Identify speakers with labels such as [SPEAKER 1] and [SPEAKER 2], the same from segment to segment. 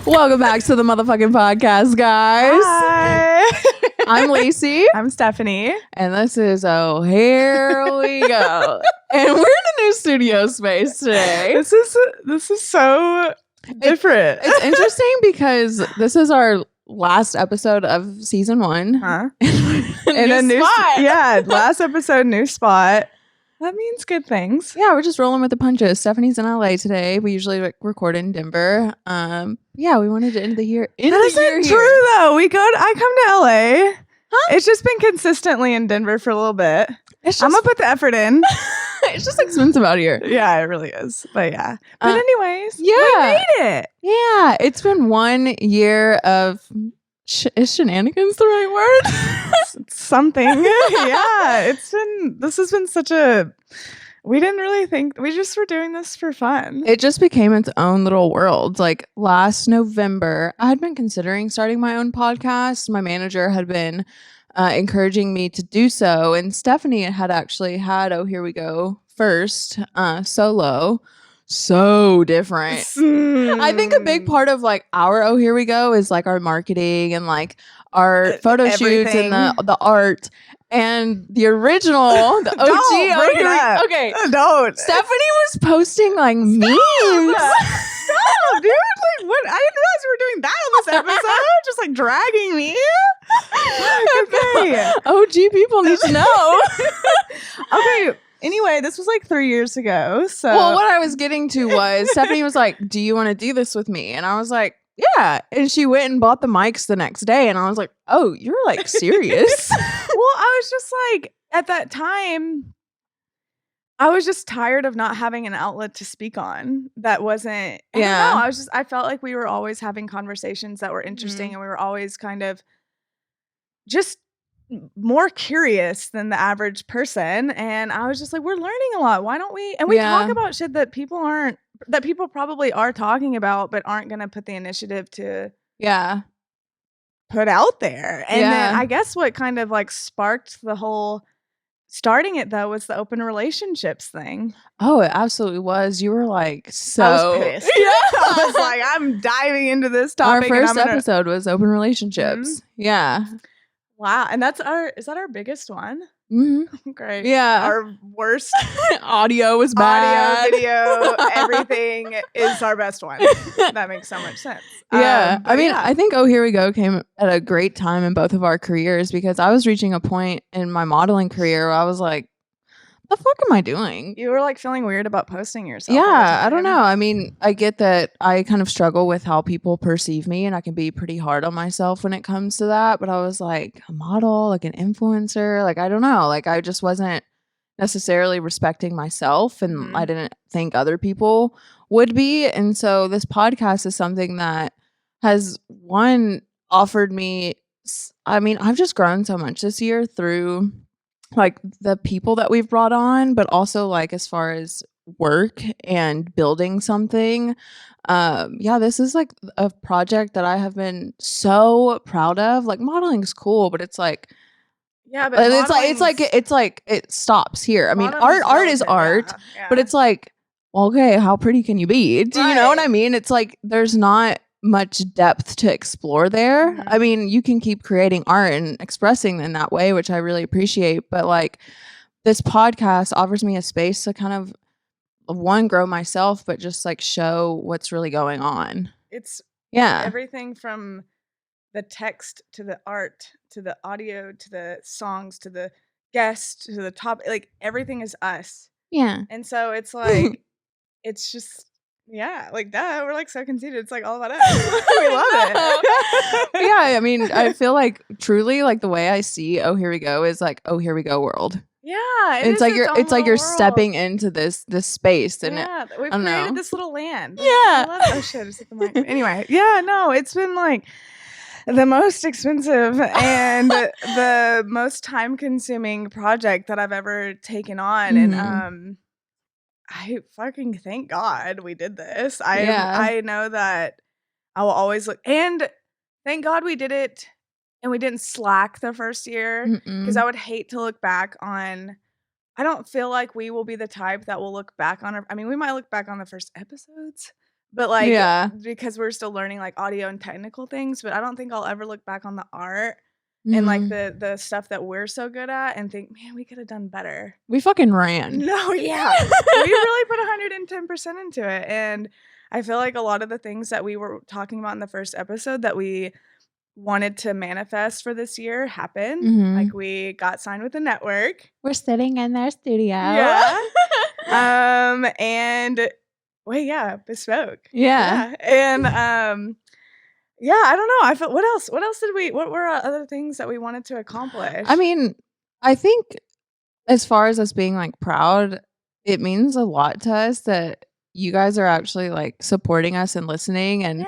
[SPEAKER 1] Welcome back to the motherfucking podcast, guys.
[SPEAKER 2] Hi.
[SPEAKER 1] I'm Lacey.
[SPEAKER 2] I'm Stephanie.
[SPEAKER 1] And this is Here We Go. And we're in a new studio space today.
[SPEAKER 2] This is so different.
[SPEAKER 1] It's interesting because this is our last episode of season 1.
[SPEAKER 2] Huh?
[SPEAKER 1] In a new spot.
[SPEAKER 2] Yeah, last episode, new spot. That means good things.
[SPEAKER 1] Yeah, we're just rolling with the punches. Stephanie's in LA today. We usually record in Denver. Yeah, we wanted to end the year.
[SPEAKER 2] That isn't true though. I come to LA. Huh? It's just been consistently in Denver for a little bit. I'm gonna put the effort in.
[SPEAKER 1] It's just expensive out here.
[SPEAKER 2] Yeah, it really is. But yeah. But anyways,
[SPEAKER 1] yeah,
[SPEAKER 2] we made it.
[SPEAKER 1] Yeah, it's been 1 year of is shenanigans the right word?
[SPEAKER 2] Something. Yeah, this has been such a. We didn't really think, we just were doing this for fun.
[SPEAKER 1] It just became its own little world. Like last November, I had been considering starting my own podcast. My manager had been encouraging me to do so. And Stephanie had actually had Here We Go first, solo. So different. I think a big part of like our Here We Go is like our marketing and like our photo shoots and the art. And the original, the OG. Okay.
[SPEAKER 2] Don't.
[SPEAKER 1] Stephanie was posting like memes.
[SPEAKER 2] Stop, dude. Like, what? I didn't realize we were doing that on this episode. Just like dragging me. Okay.
[SPEAKER 1] OG people need to know.
[SPEAKER 2] Okay. Anyway, this was like 3 years ago. So,
[SPEAKER 1] well, what I was getting to was Stephanie was like, "Do you want to do this with me?" And I was like, "Yeah." And she went and bought the mics the next day, and I was like, "Oh, you're like serious?"
[SPEAKER 2] Well, I was just like, at that time, I was just tired of not having an outlet to speak on. That wasn't. I don't know, I felt like we were always having conversations that were interesting, and we were always kind of just more curious than the average person. And I was just like, we're learning a lot. Why don't we? And we talk about shit that people probably are talking about, but aren't going to put the initiative to put out there. And then I guess what kind of like sparked the whole starting it though was the open relationships thing.
[SPEAKER 1] Oh, it absolutely was. You were like, so
[SPEAKER 2] I was pissed. Yeah. I was like, I'm diving into this topic.
[SPEAKER 1] Our first episode was open relationships. Mm-hmm. Yeah.
[SPEAKER 2] Wow. And is that our biggest one?
[SPEAKER 1] Mm-hmm.
[SPEAKER 2] Great.
[SPEAKER 1] Yeah.
[SPEAKER 2] Our worst
[SPEAKER 1] audio was bad.
[SPEAKER 2] Audio, video, everything is our best one. That makes so much sense.
[SPEAKER 1] Yeah. I mean, I think Here We Go came at a great time in both of our careers because I was reaching a point in my modeling career where I was like, the fuck am I doing?
[SPEAKER 2] You were like feeling weird about posting yourself.
[SPEAKER 1] Yeah, I don't know. I mean, I get that I kind of struggle with how people perceive me and I can be pretty hard on myself when it comes to that. But I was like a model, like an influencer, like I don't know. Like I just wasn't necessarily respecting myself and I didn't think other people would be. And so this podcast is something that has offered me, I mean, I've just grown so much this year through like the people that we've brought on, but also like as far as work and building something. This is like a project that I have been so proud of. Like modeling's cool, but it's like,
[SPEAKER 2] but
[SPEAKER 1] it's like it stops here. I mean, art is art, but it's like, well, okay, how pretty can you be? Do you know what I mean? It's like there's not much depth to explore there. Mm-hmm. I mean, you can keep creating art and expressing in that way, which I really appreciate. But like this podcast offers me a space to kind of grow myself, but just like show what's really going on.
[SPEAKER 2] It's everything from the text to the art to the audio to the songs to the guest to the top. Like everything is us.
[SPEAKER 1] Yeah.
[SPEAKER 2] And so it's like it's just. Yeah, like that. We're like so conceited. It's like all about us. We love it.
[SPEAKER 1] Yeah, I mean, I feel like truly like the way I see Here We Go is like Here We Go world.
[SPEAKER 2] Yeah,
[SPEAKER 1] it's like you're stepping into this space and
[SPEAKER 2] we've created this little land.
[SPEAKER 1] Yeah.
[SPEAKER 2] Oh shit, just hit the mic. Anyway, it's been like the most expensive and the most time consuming project that I've ever taken on. Mm-hmm. And I fucking thank God we did this. I know that I will always look, and thank God we did it and we didn't slack the first year because I would hate to look back on. I don't feel like we will be the type that will look back on. I mean, we might look back on the first episodes, but like, because we're still learning like audio and technical things, but I don't think I'll ever look back on the art and like the stuff that we're so good at and think, man, we could have done better.
[SPEAKER 1] We fucking ran.
[SPEAKER 2] No, yeah. We really put 110% into it. And I feel like a lot of the things that we were talking about in the first episode that we wanted to manifest for this year happened. Like we got signed with a network.
[SPEAKER 1] We're sitting in their studio.
[SPEAKER 2] Yeah. And wait, yeah, bespoke.
[SPEAKER 1] Yeah.
[SPEAKER 2] And yeah, I don't know. I felt what else what were other things that we wanted to accomplish?
[SPEAKER 1] I mean, I think as far as us being like proud, it means a lot to us that you guys are actually like supporting us and listening. And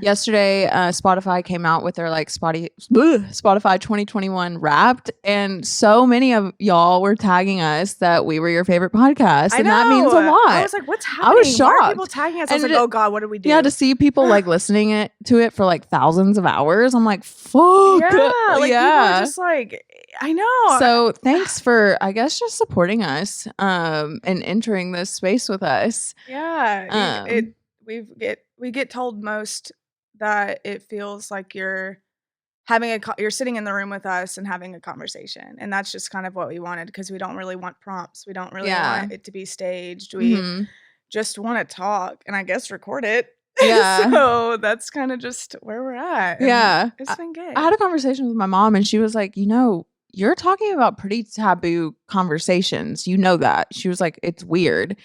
[SPEAKER 1] yesterday, Spotify came out with their like Spotify 2021 Wrapped, and so many of y'all were tagging us that we were your favorite podcast, and that means a lot.
[SPEAKER 2] I was like, "What's happening?" I
[SPEAKER 1] was shocked.
[SPEAKER 2] Why are people tagging us? I was like, "Oh God, what did we do?"
[SPEAKER 1] Yeah, to see people like listening to it for like thousands of hours, I'm like, "Fuck!"
[SPEAKER 2] Yeah, like people are just like, I know.
[SPEAKER 1] So thanks for, I guess, just supporting us and entering this space with us.
[SPEAKER 2] Yeah, we get told most that it feels like you're you're sitting in the room with us and having a conversation, and that's just kind of what we wanted because we don't really want prompts. We don't really want it to be staged. We just want to talk and I guess record it. Yeah. So that's kind of just where we're at.
[SPEAKER 1] Yeah,
[SPEAKER 2] it's been good.
[SPEAKER 1] I had a conversation with my mom, and she was like, you're talking about pretty taboo conversations. You know that. She was like, it's weird.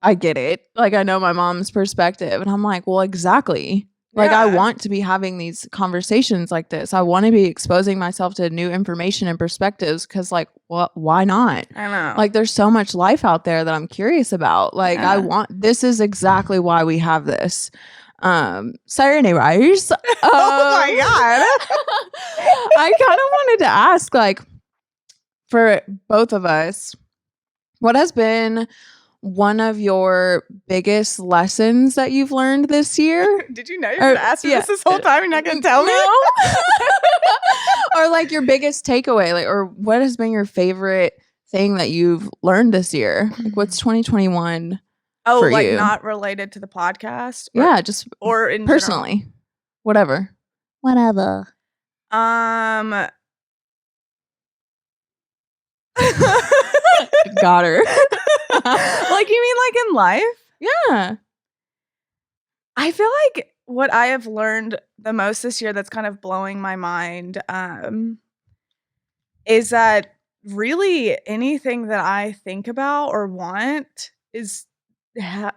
[SPEAKER 1] I get it. Like, I know my mom's perspective. And I'm like, well, exactly. Like, I want to be having these conversations like this. I want to be exposing myself to new information and perspectives because, like, why not?
[SPEAKER 2] I know.
[SPEAKER 1] Like, there's so much life out there that I'm curious about. Like, this is exactly why we have this. So anyways,
[SPEAKER 2] oh my God.
[SPEAKER 1] I kind of wanted to ask, like, for both of us, what has been one of your biggest lessons that you've learned this year?
[SPEAKER 2] Did you know you were going to ask me this whole time? You're not going to tell me?
[SPEAKER 1] Or like your biggest takeaway, like, or what has been your favorite thing that you've learned this year? Like, what's 2021?
[SPEAKER 2] Oh, like you? Not related to the podcast?
[SPEAKER 1] Or, just
[SPEAKER 2] or in
[SPEAKER 1] personally.
[SPEAKER 2] General?
[SPEAKER 1] Whatever. Got her.
[SPEAKER 2] Like, you mean like in life?
[SPEAKER 1] Yeah.
[SPEAKER 2] I feel like what I have learned the most this year that's kind of blowing my mind is that really anything that I think about or want is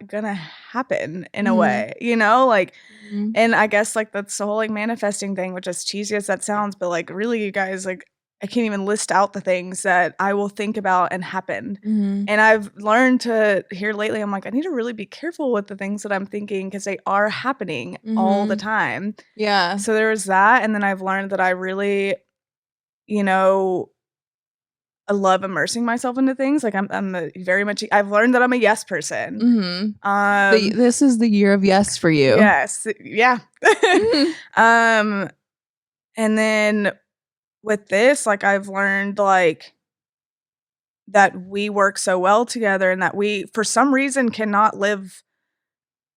[SPEAKER 2] gonna happen in a way, like and I guess like that's the whole like manifesting thing, which as cheesy as that sounds, but like really, you guys, like I can't even list out the things that I will think about and happen. And I've learned to here lately, I'm like, I need to really be careful with the things that I'm thinking because they are happening all the time.
[SPEAKER 1] Yeah.
[SPEAKER 2] So there was that. And then I've learned that I really, I love immersing myself into things. Like I'm very much, I've learned that I'm a yes person.
[SPEAKER 1] This is the year of yes for you.
[SPEAKER 2] Yes. Yeah. And then with this, like I've learned like that we work so well together and that we, for some reason, cannot live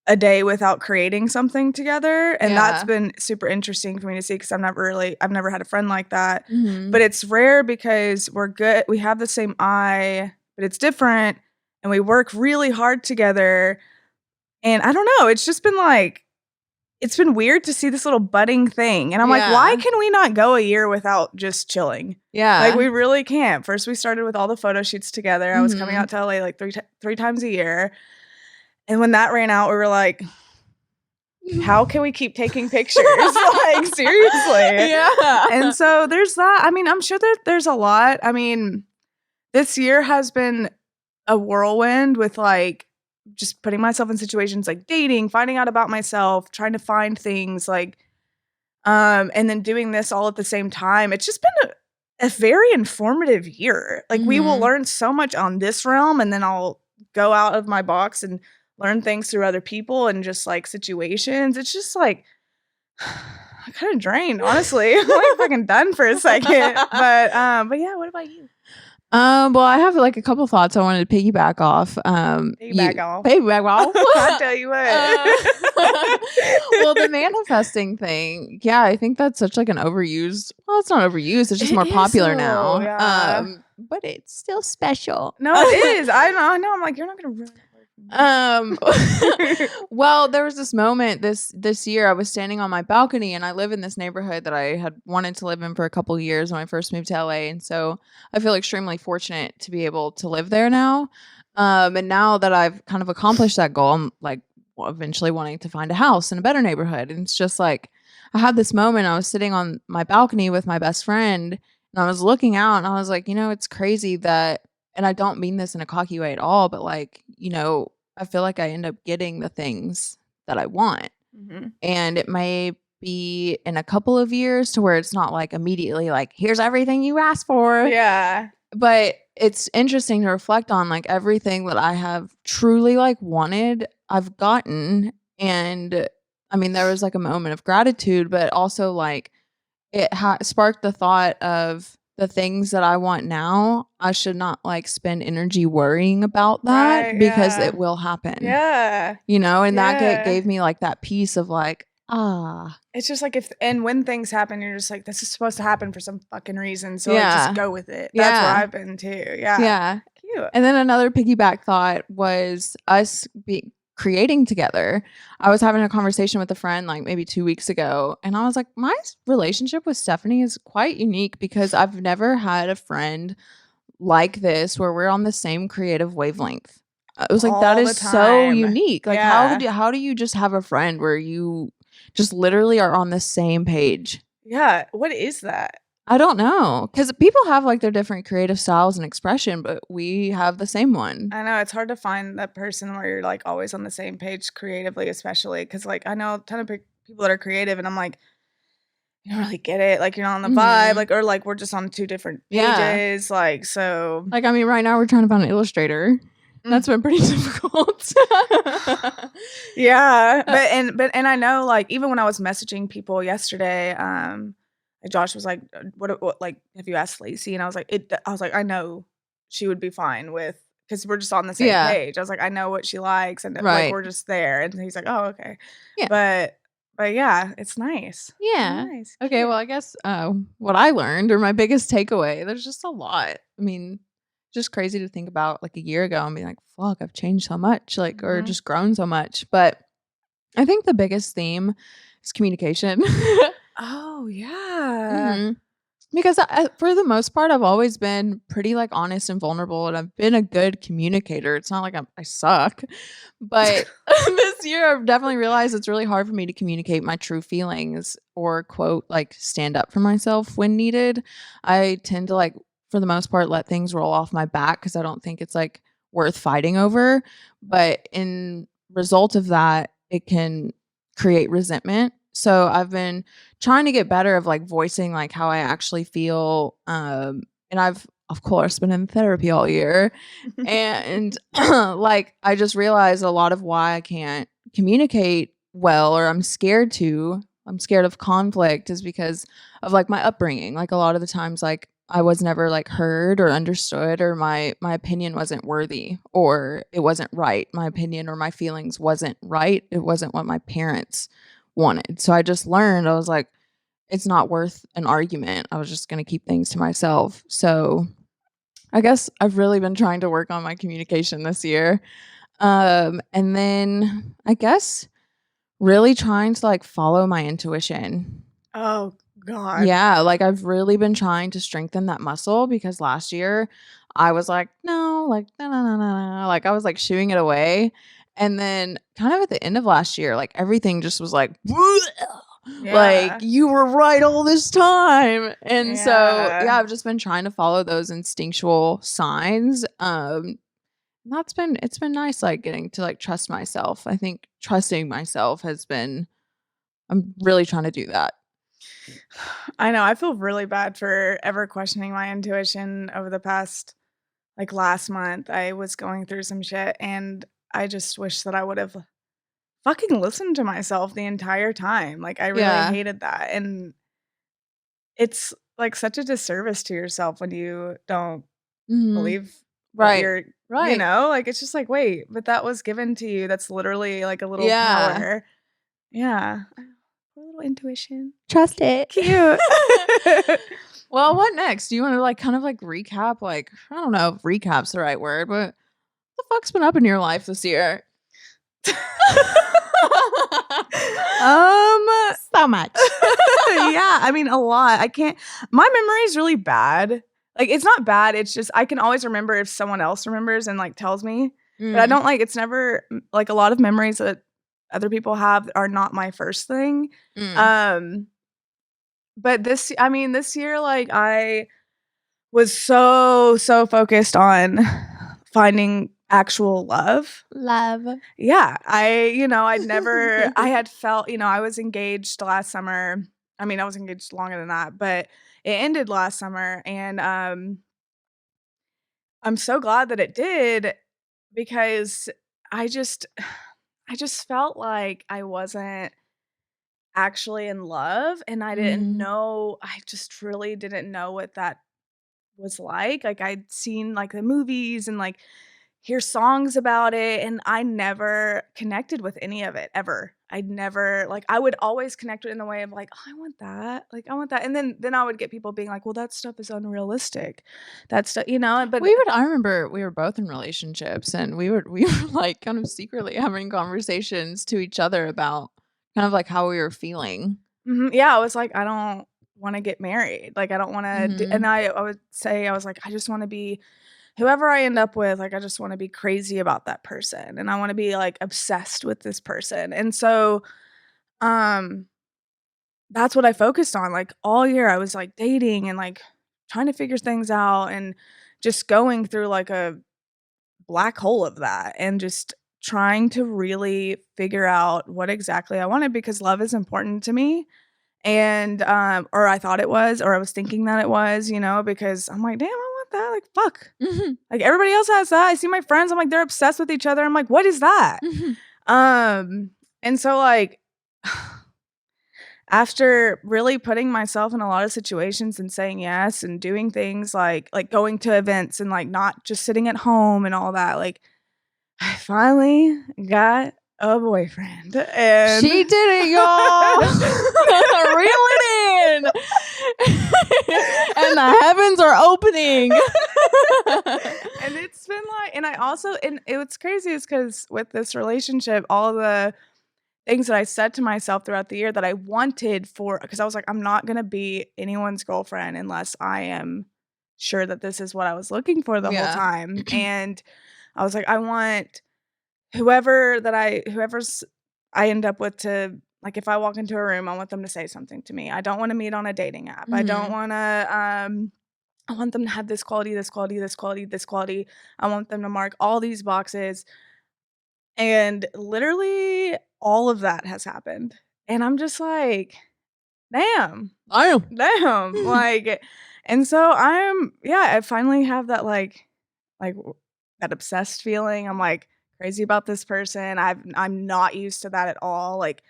[SPEAKER 2] a day without creating something together. And that's been super interesting for me to see because I've never had a friend like that. But it's rare because we're good. We have the same eye, but it's different. And we work really hard together. And I don't know, it's just been like, it's been weird to see this little budding thing. And I'm like, why can we not go a year without just chilling?
[SPEAKER 1] Yeah.
[SPEAKER 2] Like, we really can't. First, we started with all the photo shoots together. I was coming out to LA like three times a year. And when that ran out, we were like, how can we keep taking pictures? Like, seriously.
[SPEAKER 1] Yeah.
[SPEAKER 2] And so there's that. I mean, I'm sure that there's a lot. I mean, this year has been a whirlwind with like, just putting myself in situations like dating, finding out about myself, trying to find things like, and then doing this all at the same time. It's just been a very informative year. Like we will learn so much on this realm, and then I'll go out of my box and learn things through other people and just like situations. It's just like, I'm kind of drained, honestly. I'm like fucking done for a second. But yeah, what about you?
[SPEAKER 1] Well, I have like a couple thoughts I wanted to piggyback off. Piggyback off.
[SPEAKER 2] I tell you what.
[SPEAKER 1] Well, the manifesting thing, yeah, I think that's such like an overused. Well, it's not overused; it's just more popular now.
[SPEAKER 2] Yeah.
[SPEAKER 1] But it's still special.
[SPEAKER 2] No, it is. I know. I'm like, you're not gonna ruin it.
[SPEAKER 1] Well, there was this moment this year. I was standing on my balcony, and I live in this neighborhood that I had wanted to live in for a couple of years when I first moved to LA, and so I feel extremely fortunate to be able to live there now. And now that I've kind of accomplished that goal, I'm like eventually wanting to find a house in a better neighborhood. And it's just like I had this moment. I was sitting on my balcony with my best friend, and I was looking out, and I was like, it's crazy that, and I don't mean this in a cocky way at all, but like, I feel like I end up getting the things that I want.
[SPEAKER 2] Mm-hmm.
[SPEAKER 1] And it may be in a couple of years to where it's not like immediately like, here's everything you asked for.
[SPEAKER 2] Yeah.
[SPEAKER 1] But it's interesting to reflect on like everything that I have truly like wanted, I've gotten. And I mean, there was like a moment of gratitude, but also like it sparked the thought of the things that I want now. I should not like spend energy worrying about that because it will happen.
[SPEAKER 2] Yeah.
[SPEAKER 1] And that gave me like that piece of like,
[SPEAKER 2] It's just like when things happen, you're just like, this is supposed to happen for some fucking reason. So like, just go with it. That's where I've been too. Yeah.
[SPEAKER 1] Yeah.
[SPEAKER 2] Cute.
[SPEAKER 1] And then another piggyback thought was us creating together. I was having a conversation with a friend like maybe 2 weeks ago, and I was like, my relationship with Stephanie is quite unique because I've never had a friend like this where we're on the same creative wavelength. It was like, that is so unique. Like, how do you just have a friend where you just literally are on the same page?
[SPEAKER 2] Yeah. What is that?
[SPEAKER 1] I don't know, because people have like their different creative styles and expression, but we have the same one.
[SPEAKER 2] I know it's hard to find that person where you're like always on the same page creatively, especially because like I know a ton of people that are creative, and I'm like, you don't really get it. Like you're not on the vibe, like or like we're just on two different pages. Like so,
[SPEAKER 1] like I mean, right now we're trying to find an illustrator. That's been pretty difficult.
[SPEAKER 2] Yeah, but I know like even when I was messaging people yesterday, Josh was like, "What? Like, have you asked Lacey?" And I was like, I know she would be fine with because we're just on the same page. I was like, I know what she likes, and like we're just there. And he's like, "Oh, okay." Yeah, but yeah, it's nice.
[SPEAKER 1] Yeah.
[SPEAKER 2] Nice.
[SPEAKER 1] Okay. Cute. Well, I guess what I learned or my biggest takeaway, there's just a lot. I mean, just crazy to think about like a year ago and be like, fuck, I've changed so much, like, or just grown so much. But I think the biggest theme is communication.
[SPEAKER 2] Oh, yeah.
[SPEAKER 1] Because for the most part, I've always been pretty like honest and vulnerable, and I've been a good communicator. It's not like I suck, but this year I've definitely realized it's really hard for me to communicate my true feelings or quote like stand up for myself when needed. I tend to like, for the most part, let things roll off my back because I don't think it's like worth fighting over. But in result of that, it can create resentment. So I've been trying to get better of like voicing like how I actually feel. And I've of course been in therapy all year. And like I just realized a lot of why I can't communicate well, or I'm scared of conflict, is because of like my upbringing. Like a lot of the times like I was never like heard or understood, or my opinion wasn't worthy, or it wasn't right. My opinion or my feelings wasn't right. It wasn't what my parents wanted. So I just learned, I was like, it's not worth an argument. I was just going to keep things to myself. So I guess I've really been trying to work on my communication this year. And then I guess really trying to like follow my intuition.
[SPEAKER 2] Oh God.
[SPEAKER 1] Yeah, like I've really been trying to strengthen that muscle, because last year I was like, no, like no, no, no, no, no. Like I was like shooing it away. And then kind of at the end of last year, like everything just was like, like you were right all this time. And so yeah, I've just been trying to follow those instinctual signs. It's been nice, like getting to like trust myself. I think trusting myself I'm really trying to do that.
[SPEAKER 2] I know. I feel really bad for ever questioning my intuition over the past, like last month. I was going through some shit, and I just wish that I would have fucking listened to myself the entire time. Like I really hated that. And it's like such a disservice to yourself when you don't believe what
[SPEAKER 1] Right.
[SPEAKER 2] you're,
[SPEAKER 1] Right.
[SPEAKER 2] like, it's just like, wait, but that was given to you. That's literally like a little power. Yeah. A little intuition.
[SPEAKER 1] Trust it.
[SPEAKER 2] Cute.
[SPEAKER 1] Well, what next? Do you want to like kind of like recap? Like, I don't know if recap's the right word, but what the fuck's been up in your life this year? So much.
[SPEAKER 2] Yeah, I mean, a lot. My memory is really bad. Like, it's not bad, it's just I can always remember if someone else remembers and, like, tells me, but I don't like it's never like, a lot of memories that other people have are not my first thing. But this year, like, I was so focused on finding actual love.
[SPEAKER 1] Love.
[SPEAKER 2] Yeah, I'd never I had felt, I was engaged last summer. I mean, I was engaged longer than that, but it ended last summer, and, I'm so glad that it did because I just I just felt like I wasn't actually in love, and I just really didn't know what that was like. Like, I'd seen, like, the movies and, like, hear songs about it, and I never connected with any of it ever. I'd never like, I would always connect it in the way of like, "Oh, I want that. Like, I want that." And then I would get people being like, "Well, that stuff is unrealistic." That stuff, but
[SPEAKER 1] I remember we were both in relationships and we were like kind of secretly having conversations to each other about kind of like how we were feeling.
[SPEAKER 2] Yeah, I was like, "I don't wanna get married." Like, I don't wanna do and I would say, I was like, "I just wanna be whoever I end up with, like, I just wanna be crazy about that person, and I wanna be, like, obsessed with this person." And so, um, that's what I focused on, like, all year. I was, like, dating and, like, trying to figure things out and just going through, like, a black hole of that and just trying to really figure out what exactly I wanted because love is important to me. And, or I thought it was, or I was thinking that it was, because I'm like, "Damn, I want that." Like, fuck. Like, everybody else has that. I see my friends, I'm like, they're obsessed with each other. I'm like, "What is that?" And so, like, after really putting myself in a lot of situations and saying yes and doing things like going to events and, like, not just sitting at home and all that, like, I finally got a boyfriend, and
[SPEAKER 1] She did it, y'all. Reel it in. And the heavens are opening.
[SPEAKER 2] And it's been like, and I also, and what's crazy is because with this relationship, all the things that I said to myself throughout the year that I wanted because I was like, I'm not gonna be anyone's girlfriend unless I am sure that this is what I was looking for the whole time. And I was like, I want whoever's I end up with to like, if I walk into a room, I want them to say something to me. I don't wanna meet on a dating app. I don't wanna, I want them to have this quality, this quality, this quality, this quality. I want them to mark all these boxes. And literally all of that has happened. And I'm just like, "Damn. Damn." Like, and so I finally have that, like, that obsessed feeling. I'm, like, crazy about this person. I'm not used to that at all, like,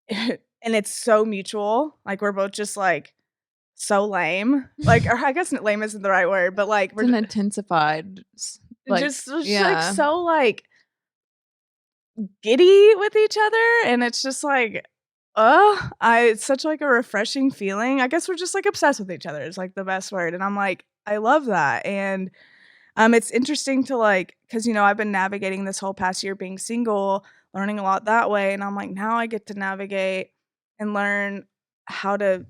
[SPEAKER 2] and it's so mutual. Like, we're both just, like, so lame. Like, or I guess lame isn't the right word, but, like,
[SPEAKER 1] It's an intensified like,
[SPEAKER 2] just like, so, like, giddy with each other, and it's just like, it's such, like, a refreshing feeling. I guess we're just, like, obsessed with each other is, like, the best word, and I'm like, I love that. And, it's interesting to, like, because I've been navigating this whole past year being single, learning a lot that way, and I'm like, now I get to navigate and learn how to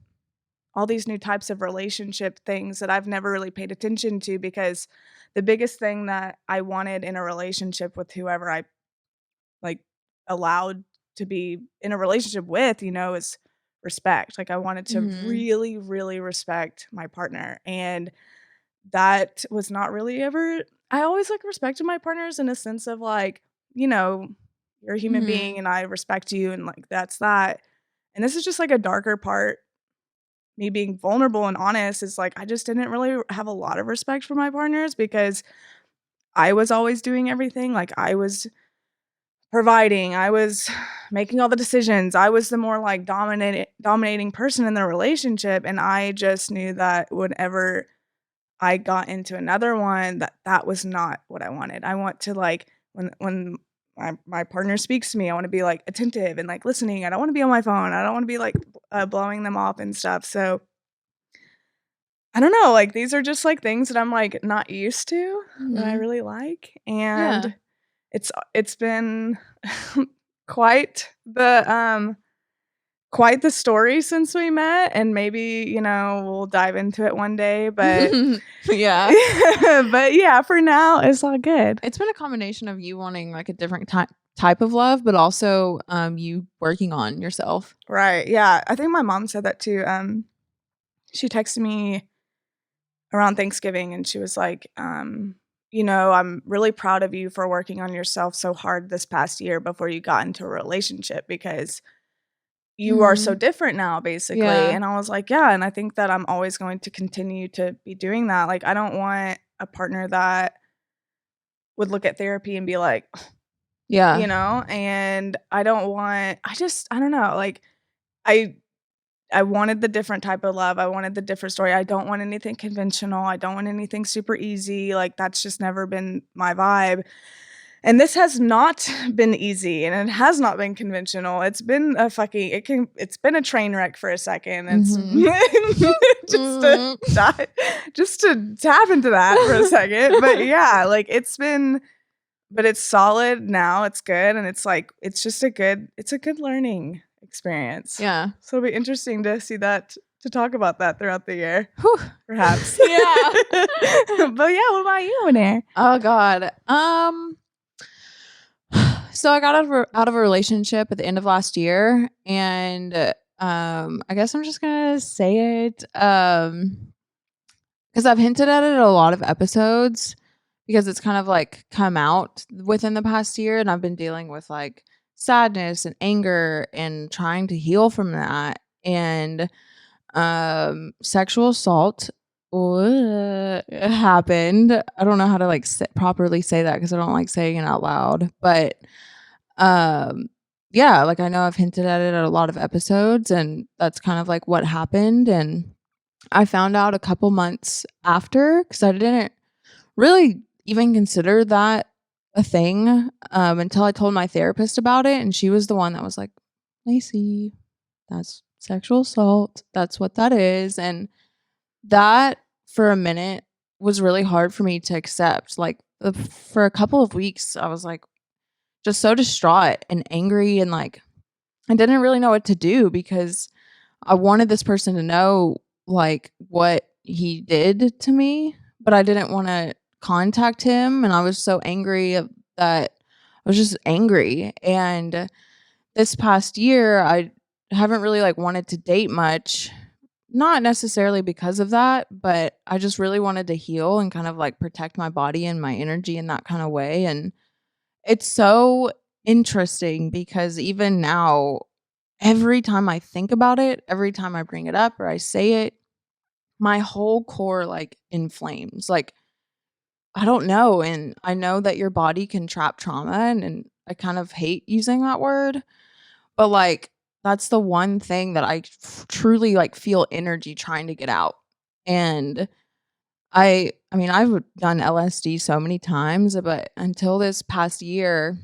[SPEAKER 2] all these new types of relationship things that I've never really paid attention to because the biggest thing that I wanted in a relationship with whoever I, like, allowed to be in a relationship with, is respect. Like, I wanted to really, really respect my partner, and that was not really ever I always, like, respected my partners in a sense of, like, you're a human being and I respect you, and, like, that's that. And this is just, like, a darker part. Me being vulnerable and honest is, like, I just didn't really have a lot of respect for my partners because I was always doing everything. Like, I was providing, I was making all the decisions. I was the more, like, dominating person in the relationship, and I just knew that whenever I got into another one that was not what I wanted. I want to, like, when my partner speaks to me, I wanna be, like, attentive and, like, listening. I don't wanna be on my phone. I don't wanna be, like, blowing them off and stuff. So, I don't know, like, these are just, like, things that I'm, like, not used to that I
[SPEAKER 1] Mhm.
[SPEAKER 2] really like,
[SPEAKER 1] Yeah.
[SPEAKER 2] and it's been quite the, quite the story since we met, and maybe, we'll dive into it one day, but
[SPEAKER 1] Yeah.
[SPEAKER 2] but yeah, for now, it's all good.
[SPEAKER 1] It's been a combination of you wanting, like, a different type of love, but also, you working on yourself.
[SPEAKER 2] Right, yeah, I think my mom said that too. She texted me around Thanksgiving, and she was like, "I'm really proud of you for working on yourself so hard this past year before you got into a relationship because you are so
[SPEAKER 1] Mhm.
[SPEAKER 2] different now, basically."
[SPEAKER 1] Yeah.
[SPEAKER 2] And I was like, "Yeah," and I think that I'm always going to continue to be doing that. Like, I don't want a partner that would look at therapy and be like,
[SPEAKER 1] Yeah.
[SPEAKER 2] and I don't know, like, I I wanted the different type of love, I wanted the different story, I don't want anything conventional, I don't want anything super easy, like, that's just never been my vibe, and this has not been easy, and it has not been conventional, it's been a train wreck for a second, it's
[SPEAKER 1] Mhm.
[SPEAKER 2] just to
[SPEAKER 1] Mhm.
[SPEAKER 2] just to tap into that for a second, but yeah, like, but it's solid now, it's good, and it's, like, it's a good learning experience.
[SPEAKER 1] Yeah.
[SPEAKER 2] So it'll be interesting to see that to talk about that throughout the year,
[SPEAKER 1] Whew.
[SPEAKER 2] perhaps.
[SPEAKER 1] Yeah.
[SPEAKER 2] But yeah, what about you in there?
[SPEAKER 1] Oh god. So I got out of a relationship at the end of last year, and, I guess I'm just gonna say it, because I've hinted at it in a lot of episodes because it's kind of, like, come out within the past year, and I've been dealing with, like, sadness and anger and trying to heal from that, and, sexual assault happened. I don't know how to, like, properly say that because I don't like saying it out loud, but, um, yeah, like, I know I've hinted at it at a lot of episodes, and that's kind of, like, what happened, and I found out a couple months after because I didn't really even consider that a thing, until I told my therapist about it, and she was the one that was like, "Lacey, that's sexual assault. That's what that is," and that, for a minute, was really hard for me to accept, like, for a couple of weeks, I was, like, just so distraught and angry and, like, I didn't really know what to do because I wanted this person to know, like, what he did to me, but I didn't wanna contact him, and I was so angry that I was just angry, and this past year, I haven't really, like, wanted to date much, not necessarily because of that, but I just really wanted to heal and kind of, like, protect my body and my energy in that kinda way, and it's so interesting because even now, every time I think about it, every time I bring it up or I say it, my whole core, like, inflames, like, I don't know, and I know that your body can trap trauma, and I kind of hate using that word, but, like, that's the one thing that I truly, like, feel energy trying to get out, and I mean, I've done LSD so many times, but until this past year,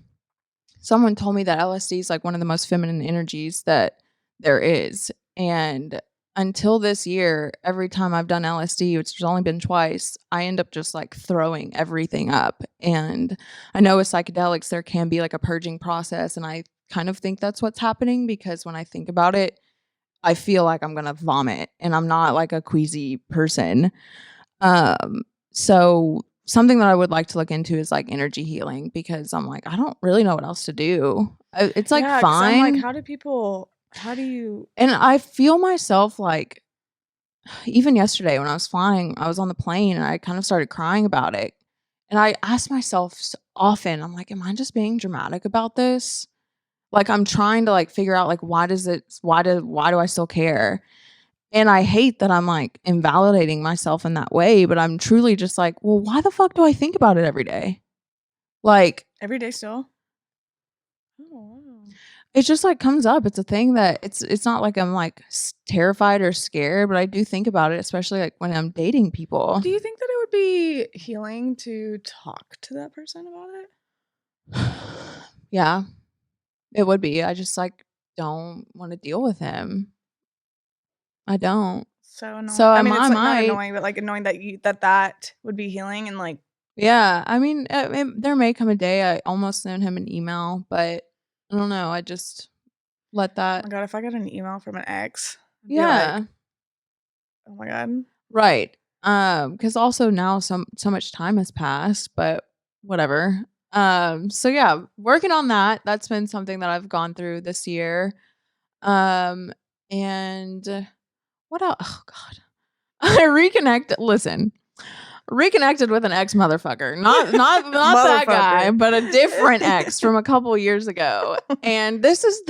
[SPEAKER 1] someone told me that LSD is, like, one of the most feminine energies that there is, and until this year, every time I've done LSD, which has only been twice, I end up just, like, throwing everything up, and I know with psychedelics, there can be, like, a purging process, and I kind of think that's what's happening because when I think about it, I feel like I'm gonna vomit, and I'm not, like, a queasy person. So something that I would like to look into is, like, energy healing because I'm like, I don't really know what else to do. It's, like,
[SPEAKER 2] Yeah, because 'cause I'm like,
[SPEAKER 1] fine,
[SPEAKER 2] how do you
[SPEAKER 1] and I feel myself, like even yesterday when I was flying, I was on the plane and I kind of started crying about it, and I ask myself often, I'm like, "Am I just being dramatic about this?" Like, I'm trying to, like, figure out, like, why do I still care? And I hate that I'm, like, invalidating myself in that way, but I'm truly just like, "Well, why the fuck do I think about it every day?" Like,
[SPEAKER 2] every day still? Oh, wow.
[SPEAKER 1] It just, like, comes up. It's a thing that it's not like I'm, like, terrified or scared, but I do think about it, especially, like, when I'm dating people.
[SPEAKER 2] Do you think that it would be healing to talk to that person about it?
[SPEAKER 1] Yeah, it would be. I just, like, don't wanna deal with him. I don't.
[SPEAKER 2] So annoying.
[SPEAKER 1] So
[SPEAKER 2] I
[SPEAKER 1] I
[SPEAKER 2] mean, it's,
[SPEAKER 1] might
[SPEAKER 2] like, not annoying, but, like, annoying that would be healing and, like
[SPEAKER 1] Yeah, I mean, there may come a day I almost sent him an email, but I don't know, I just let
[SPEAKER 2] oh
[SPEAKER 1] that.
[SPEAKER 2] my god, if I got an email from an ex, I'd be like,
[SPEAKER 1] Yeah,
[SPEAKER 2] "Oh my god."
[SPEAKER 1] right. Because also now so much time has passed, but whatever. So yeah, working on that, that's been something that I've gone through this year. Um, and what else? Oh god. I reconnected with an ex motherfucker. Not that guy,
[SPEAKER 2] Motherfucker.
[SPEAKER 1] but a different ex from a couple years ago. And this was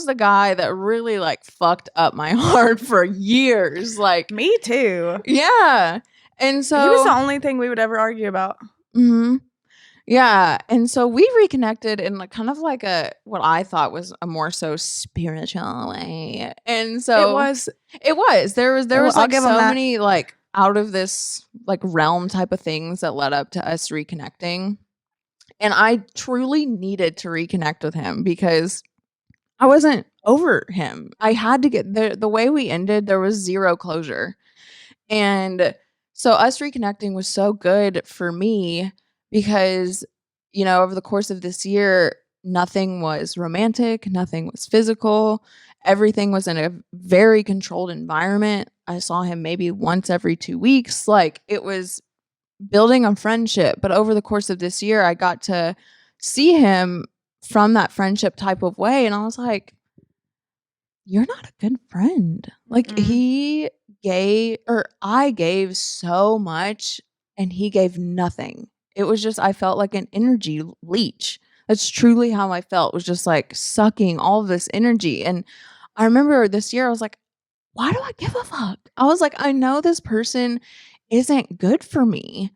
[SPEAKER 1] the guy that really, like, fucked up my heart for years. Like,
[SPEAKER 2] Me too.
[SPEAKER 1] yeah. And
[SPEAKER 2] He was the
[SPEAKER 1] so
[SPEAKER 2] only thing we would ever argue about.
[SPEAKER 1] mhm. Yeah, and so we reconnected in, like, kind of like a what I thought was a more so spiritual way. And
[SPEAKER 2] It
[SPEAKER 1] so
[SPEAKER 2] was
[SPEAKER 1] it was. There
[SPEAKER 2] well,
[SPEAKER 1] was,
[SPEAKER 2] I'll
[SPEAKER 1] like,
[SPEAKER 2] give him
[SPEAKER 1] so
[SPEAKER 2] that.
[SPEAKER 1] many, like, out of this, like, realm type of things that led up to us reconnecting, and I truly needed to reconnect with him because I wasn't over him. I had to get the way we ended, there was 0 closure, and so us reconnecting was so good for me because, over the course of this year, nothing was romantic, nothing was physical. Everything was in a very controlled environment. I saw him maybe once every 2 weeks. Like, it was building a friendship, but over the course of this year, I got to see him from that friendship type of way, and I was like, you're not a good friend. Like,
[SPEAKER 2] Mm.
[SPEAKER 1] I gave so much and he gave nothing. It was just, I felt like an energy leech. That's truly how I felt, was just like sucking all of this energy. And I remember this year, I was like, why do I give a fuck? I was like, I know this person isn't good for me,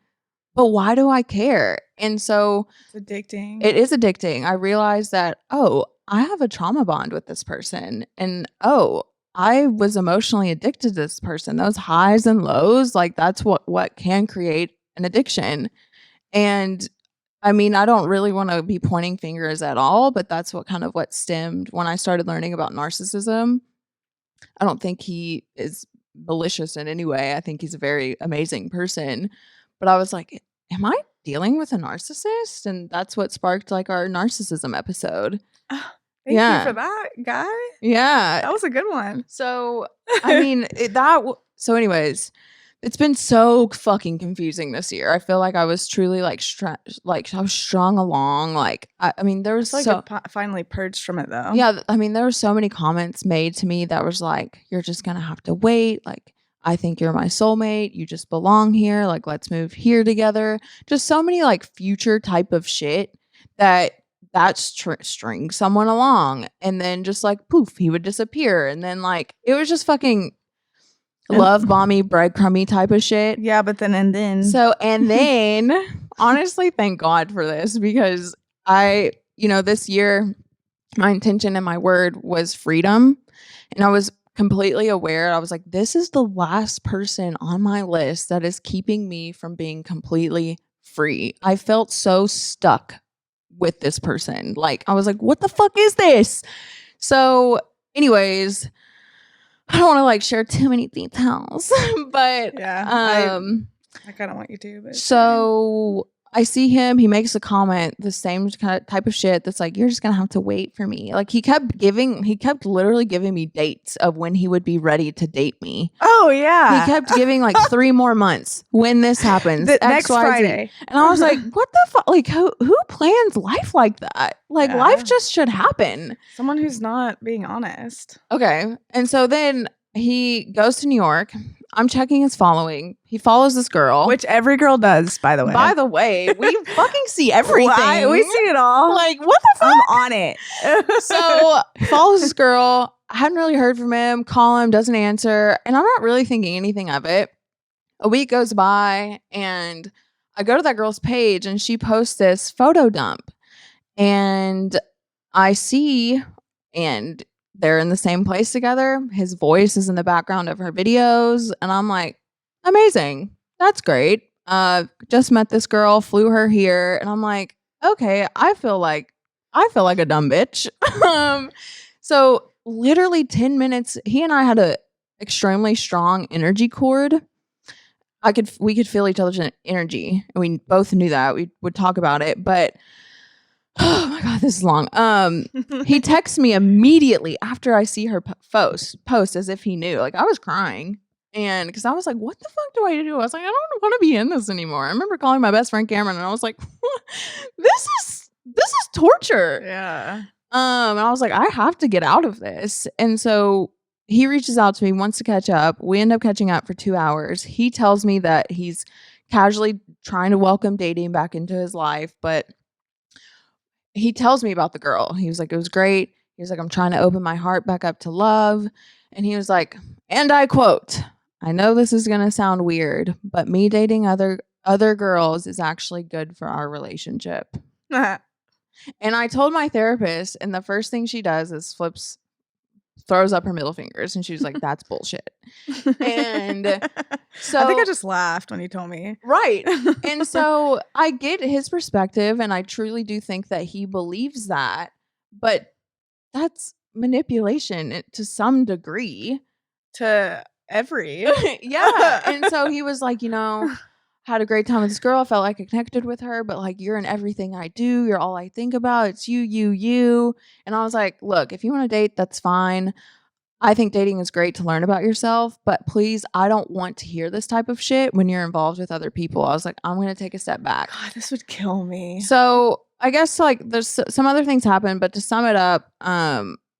[SPEAKER 1] but why do I care? And so
[SPEAKER 2] It's addicting.
[SPEAKER 1] it is addicting. I realized that, oh, I have a trauma bond with this person. And oh, I was emotionally addicted to this person. Those highs and lows, like, that's what can create an addiction. And I mean, I don't really want to be pointing fingers at all, but that's what stemmed when I started learning about narcissism. I don't think he is malicious in any way. I think he's a very amazing person. But I was like, am I dealing with a narcissist? And that's what sparked, like, our narcissism episode.
[SPEAKER 2] Ah, thank you for
[SPEAKER 1] Yeah.
[SPEAKER 2] that, guy.
[SPEAKER 1] Yeah.
[SPEAKER 2] That was a good one.
[SPEAKER 1] So, I mean, so anyways, it's been so fucking confusing this year. I feel like I was truly, like, I was strung along. Like, I mean, there
[SPEAKER 2] I
[SPEAKER 1] was
[SPEAKER 2] feel
[SPEAKER 1] so
[SPEAKER 2] like I finally purged from it though.
[SPEAKER 1] yeah, I mean, there were so many comments made to me that was like, "You're just gonna have to wait." Like, "I think you're my soulmate. You just belong here. Like, let's move here together." Just so many, like, future type of shit that string someone along, and then just, like, poof, he would disappear, and then, like, it was just fucking love bomby, breadcrumby type of shit.
[SPEAKER 2] Yeah, but then
[SPEAKER 1] So, and then, honestly, thank God for this because this year, my intention and my word was freedom. And I was completely aware. I was like, this is the last person on my list that is keeping me from being completely free. I felt so stuck with this person. Like, I was like, what the fuck is this? So, anyways, I don't want to, like, share too many details, but
[SPEAKER 2] yeah, I kind of want you to, but
[SPEAKER 1] so I see him, he makes a comment, the same type of shit that's like, "You're just gonna have to wait for me." Like, he kept literally giving me dates of when he would be ready to date me.
[SPEAKER 2] oh yeah,
[SPEAKER 1] He kept giving, like, 3 more months, "When this happens,
[SPEAKER 2] the
[SPEAKER 1] X,
[SPEAKER 2] next
[SPEAKER 1] Y, Z."
[SPEAKER 2] Friday.
[SPEAKER 1] And I was like, "What the fuck? Like, who plans life like that? Like,
[SPEAKER 2] Yeah.
[SPEAKER 1] life just should happen."
[SPEAKER 2] Someone who's not being honest.
[SPEAKER 1] Okay, and so then he goes to New York. I'm checking his following. He follows this girl.
[SPEAKER 2] Which every girl does, by the way.
[SPEAKER 1] By the way, we fucking see everything.
[SPEAKER 2] We see it all.
[SPEAKER 1] Like, what the fuck?
[SPEAKER 2] I'm on it.
[SPEAKER 1] So, follows this girl. I hadn't really heard from him. Call him, doesn't answer. And I'm not really thinking anything of it. A week goes by, and I go to that girl's page, and she posts this photo dump. And I see and they're in the same place together. His voice is in the background of her videos, and I'm like, amazing. That's great. Just met this girl, flew her here, and I'm like, okay, I feel like a dumb bitch. So literally 10 minutes, he and I had a extremely strong energy cord. We could feel each other's energy, and we both knew that. We would talk about it, but oh my god, this is long. He texts me immediately after I see her post as if he knew. Like I was crying, and because I was like, "What the fuck do I do?" I was like, "I don't want to be in this anymore." I remember calling my best friend Cameron, and I was like, this is torture."
[SPEAKER 2] Yeah.
[SPEAKER 1] And I was like, "I have to get out of this." And so he reaches out to me, wants to catch up. We end up catching up for 2 hours. He tells me that he's casually trying to welcome dating back into his life, but he tells me about the girl. He was like, it was great. He was like, I'm trying to open my heart back up to love. And he was like, and I quote, I know this is going to sound weird, but me dating other girls is actually good for our relationship. And I told my therapist, and the first thing she does is throws up her middle fingers, and she was like, that's bullshit. And so
[SPEAKER 2] I think I just laughed when you told me.
[SPEAKER 1] Right. And so I get his perspective, and I truly do think that he believes that, but that's manipulation to some degree.
[SPEAKER 2] To every.
[SPEAKER 1] Yeah. And so he was like, had a great time with this girl. I felt like I connected with her, but like, you're in everything I do. You're all I think about. It's you. And I was like, look, if you want to date, that's fine. I think dating is great to learn about yourself, but please, I don't want to hear this type of shit when you're involved with other people. I was like, I'm going to take a step back.
[SPEAKER 2] God, this would kill me.
[SPEAKER 1] So I guess like there's some other things happen, but to sum it up,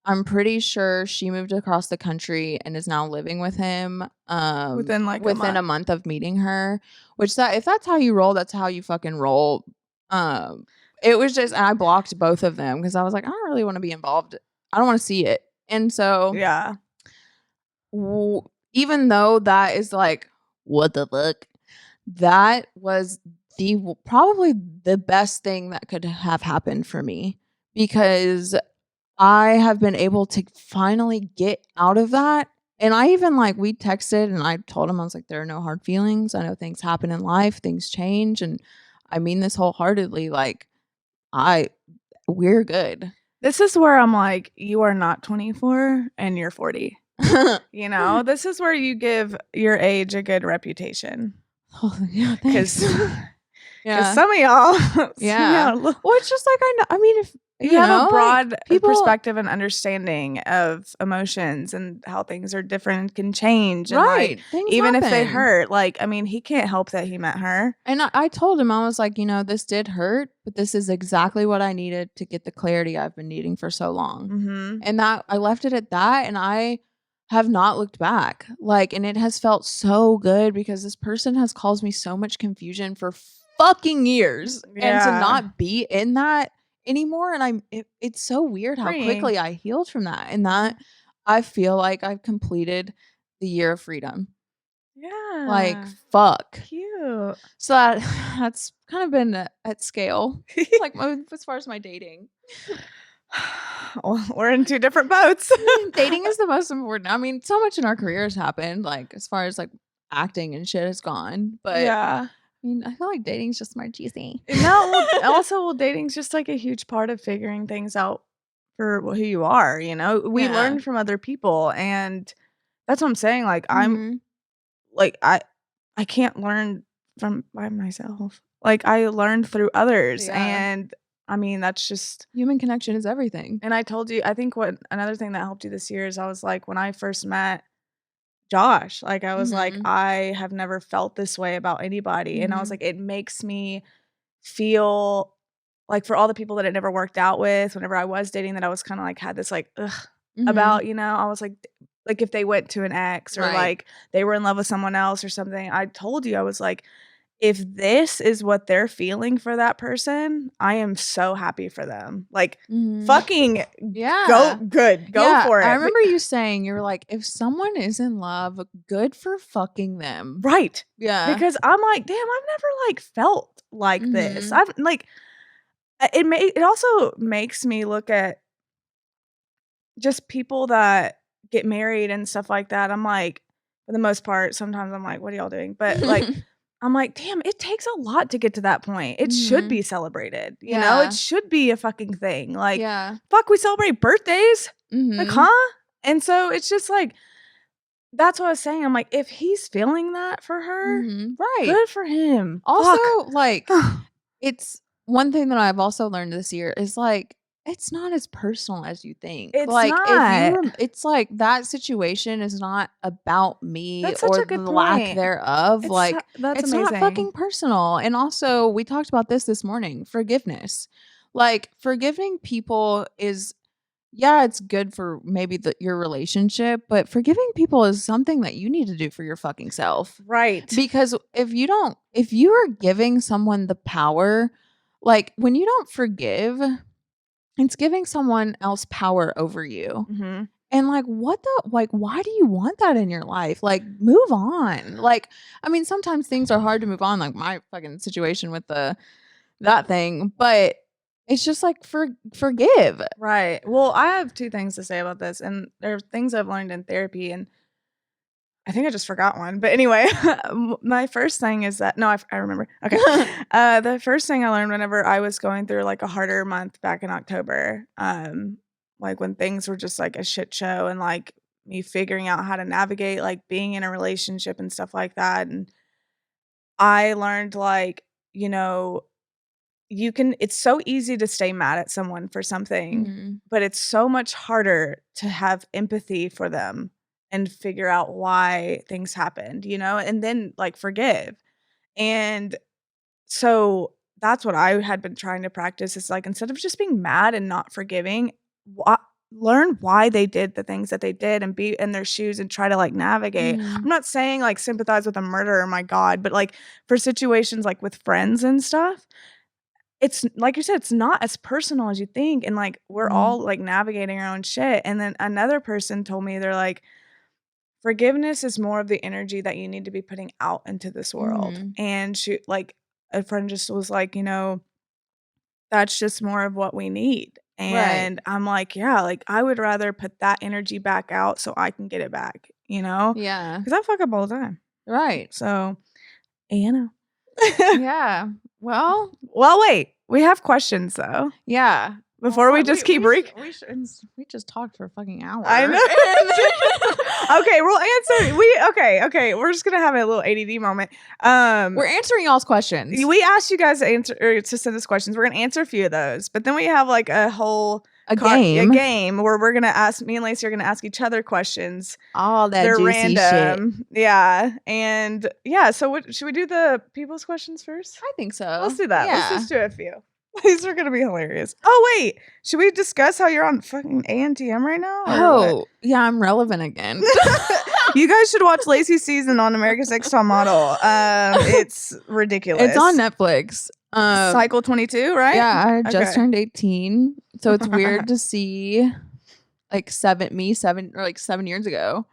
[SPEAKER 1] I'm pretty sure she moved across the country and is now living with him.
[SPEAKER 2] Within
[SPEAKER 1] a month of meeting her, which if that's how you roll, that's how you fucking roll. It was just, and I blocked both of them because I was like, I don't really want to be involved. I don't want to see it. And so,
[SPEAKER 2] yeah,
[SPEAKER 1] even though that is like, what the fuck, that was probably the best thing that could have happened for me, because I have been able to finally get out of that. And I even we texted, and I told him, I was like, there are no hard feelings. I know things happen in life, things change. And I mean this wholeheartedly. Like, we're good.
[SPEAKER 2] This is where I'm like, you are not 24 and you're 40. This is where you give your age a good reputation.
[SPEAKER 1] Oh, yeah, because
[SPEAKER 2] some of y'all,
[SPEAKER 1] yeah. Well, it's just like I mean, if
[SPEAKER 2] you have a broad perspective and understanding of emotions and how things are different and can change, and
[SPEAKER 1] right?
[SPEAKER 2] Even if they hurt, I mean, he can't help that he met her.
[SPEAKER 1] And I told him, I was like, this did hurt, but this is exactly what I needed to get the clarity I've been needing for so long.
[SPEAKER 2] Mm-hmm.
[SPEAKER 1] And that I left it at that, and I have not looked back. And it has felt so good, because this person has caused me so much confusion for fucking years, and to not be in that anymore. And it's so weird how quickly I healed from that, and that I feel like I've completed the year of freedom.
[SPEAKER 2] Yeah.
[SPEAKER 1] Fuck.
[SPEAKER 2] Cute.
[SPEAKER 1] So that's kind of been at scale, as far as my dating.
[SPEAKER 2] Well, we're in two different boats.
[SPEAKER 1] Dating is the most important. I mean, so much in our careers happened, as far as acting and shit has gone. But
[SPEAKER 2] yeah.
[SPEAKER 1] I mean, I feel like dating's just my GC.
[SPEAKER 2] No, also, dating's just a huge part of figuring things out for who you are. We learn from other people, and that's what I'm saying. I'm I can't learn by myself. I learned through others, and I mean, that's just
[SPEAKER 1] human connection is everything.
[SPEAKER 2] And I told you, I think another thing that helped you this year is I was like, when I first met Josh, I was like, I have never felt this way about anybody. And I was like, it makes me feel for all the people that it never worked out with, whenever I was dating, that I was kind of had this ugh about, I was like if they went to an ex, or they were in love with someone else or something. I told you, I was like, if this is what they're feeling for that person, I am so happy for them. Fucking go for it.
[SPEAKER 1] I remember you saying, you were like, if someone is in love, good for fucking them.
[SPEAKER 2] Right.
[SPEAKER 1] Yeah.
[SPEAKER 2] Because I'm like, damn, I've never felt like this. I've it also makes me look at just people that get married and stuff like that, I'm like, for the most part, sometimes I'm like, what are y'all doing? But like, I'm like, damn, it takes a lot to get to that point. It should be celebrated. You know, it should be a fucking thing. Like, fuck, we celebrate birthdays. Like, huh? And so it's just like, that's what I was saying. I'm like, if he's feeling that for her,
[SPEAKER 1] right.
[SPEAKER 2] Good for him.
[SPEAKER 1] Also, like, it's one thing that I've also learned this year is like, it's not as personal as you think.
[SPEAKER 2] It's
[SPEAKER 1] like
[SPEAKER 2] not.
[SPEAKER 1] it's like that situation is not about me
[SPEAKER 2] That's such
[SPEAKER 1] or
[SPEAKER 2] a good
[SPEAKER 1] the lack
[SPEAKER 2] point.
[SPEAKER 1] thereof.
[SPEAKER 2] It's
[SPEAKER 1] like
[SPEAKER 2] that's
[SPEAKER 1] it's
[SPEAKER 2] amazing.
[SPEAKER 1] not fucking personal. And also, we talked about this morning, forgiveness. Like, forgiving people is, yeah, it's good for maybe your relationship, but forgiving people is something that you need to do for your fucking self.
[SPEAKER 2] Right.
[SPEAKER 1] Because if you are giving someone the power, like when you don't forgive, it's giving someone else power over you. And like, why do you want that in your life? Like, move on. Like, I mean, sometimes things are hard to move on, like my fucking situation with that thing, but it's just like, forgive.
[SPEAKER 2] Right. Well, I have 2 things to say about this, and they're things I've learned in therapy, and I think I just forgot one. But anyway, my first thing is that I remember. Okay. The first thing I learned whenever I was going through like a harder month back in October, like when things were just like a shit show, and like me figuring out how to navigate like being in a relationship and stuff like that. And I learned, like, you know, it's so easy to stay mad at someone for something, but it's so much harder to have empathy for them and figure out why things happened, you know, and then like forgive. And so that's what I had been trying to practice, is like, instead of just being mad and not forgiving, learn why they did the things that they did and be in their shoes and try to like navigate. I'm not saying like sympathize with a murderer, my God, but like for situations like with friends and stuff, it's like you said, it's not as personal as you think. And like, we're all like navigating our own shit. And then another person told me, they're like, forgiveness is more of the energy that you need to be putting out into this world. And she, like, a friend just was like, you know, that's just more of what we need. And I'm like, yeah, like I would rather put that energy back out so I can get it back, you know?
[SPEAKER 1] Yeah.
[SPEAKER 2] Because I fuck up all the time.
[SPEAKER 1] Right.
[SPEAKER 2] So, you know.
[SPEAKER 1] Yeah. Well,
[SPEAKER 2] wait. We have questions though.
[SPEAKER 1] Yeah.
[SPEAKER 2] Before we just keep
[SPEAKER 1] we just talked for a fucking hour.
[SPEAKER 2] I know. Okay, we'll answer. Okay. We're just gonna have a little ADD moment.
[SPEAKER 1] We're answering y'all's questions.
[SPEAKER 2] We asked you guys to answer or to send us questions. We're gonna answer a few of those, but then we have like a whole game where we're gonna ask. Me and Lacey are gonna ask each other questions.
[SPEAKER 1] All that juicy
[SPEAKER 2] random shit. Yeah, and yeah. So should we do the people's questions first?
[SPEAKER 1] I think so.
[SPEAKER 2] Let's do that. Yeah. Let's just do a few. These are gonna be hilarious. Oh wait, should we discuss how you're on fucking ANTM right now?
[SPEAKER 1] Oh yeah, I'm relevant again.
[SPEAKER 2] You guys should watch Lacey's season on America's Next Top Model. It's ridiculous.
[SPEAKER 1] It's on Netflix.
[SPEAKER 2] Cycle 22, right?
[SPEAKER 1] Yeah, I just turned 18, so it's weird to see like 7 years ago.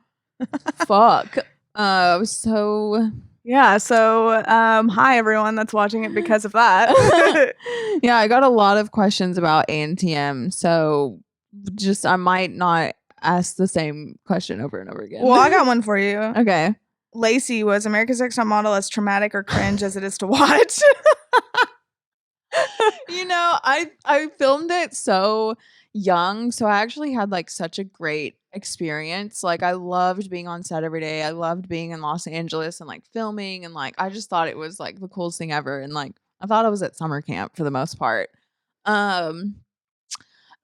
[SPEAKER 1] Fuck. So.
[SPEAKER 2] Yeah, so hi everyone that's watching it because of that.
[SPEAKER 1] Yeah, I got a lot of questions about ANTM, so I might not ask the same question over and over again.
[SPEAKER 2] Well, I got one for you.
[SPEAKER 1] Okay.
[SPEAKER 2] Lacey, was America's Next Top Model as traumatic or cringe as it is to watch?
[SPEAKER 1] You know, I filmed it so young, so I actually had like such a great experience. Like, I loved being on set every day. I loved being in Los Angeles and like filming, and like I just thought it was like the coolest thing ever. And like I thought I was at summer camp for the most part. I don't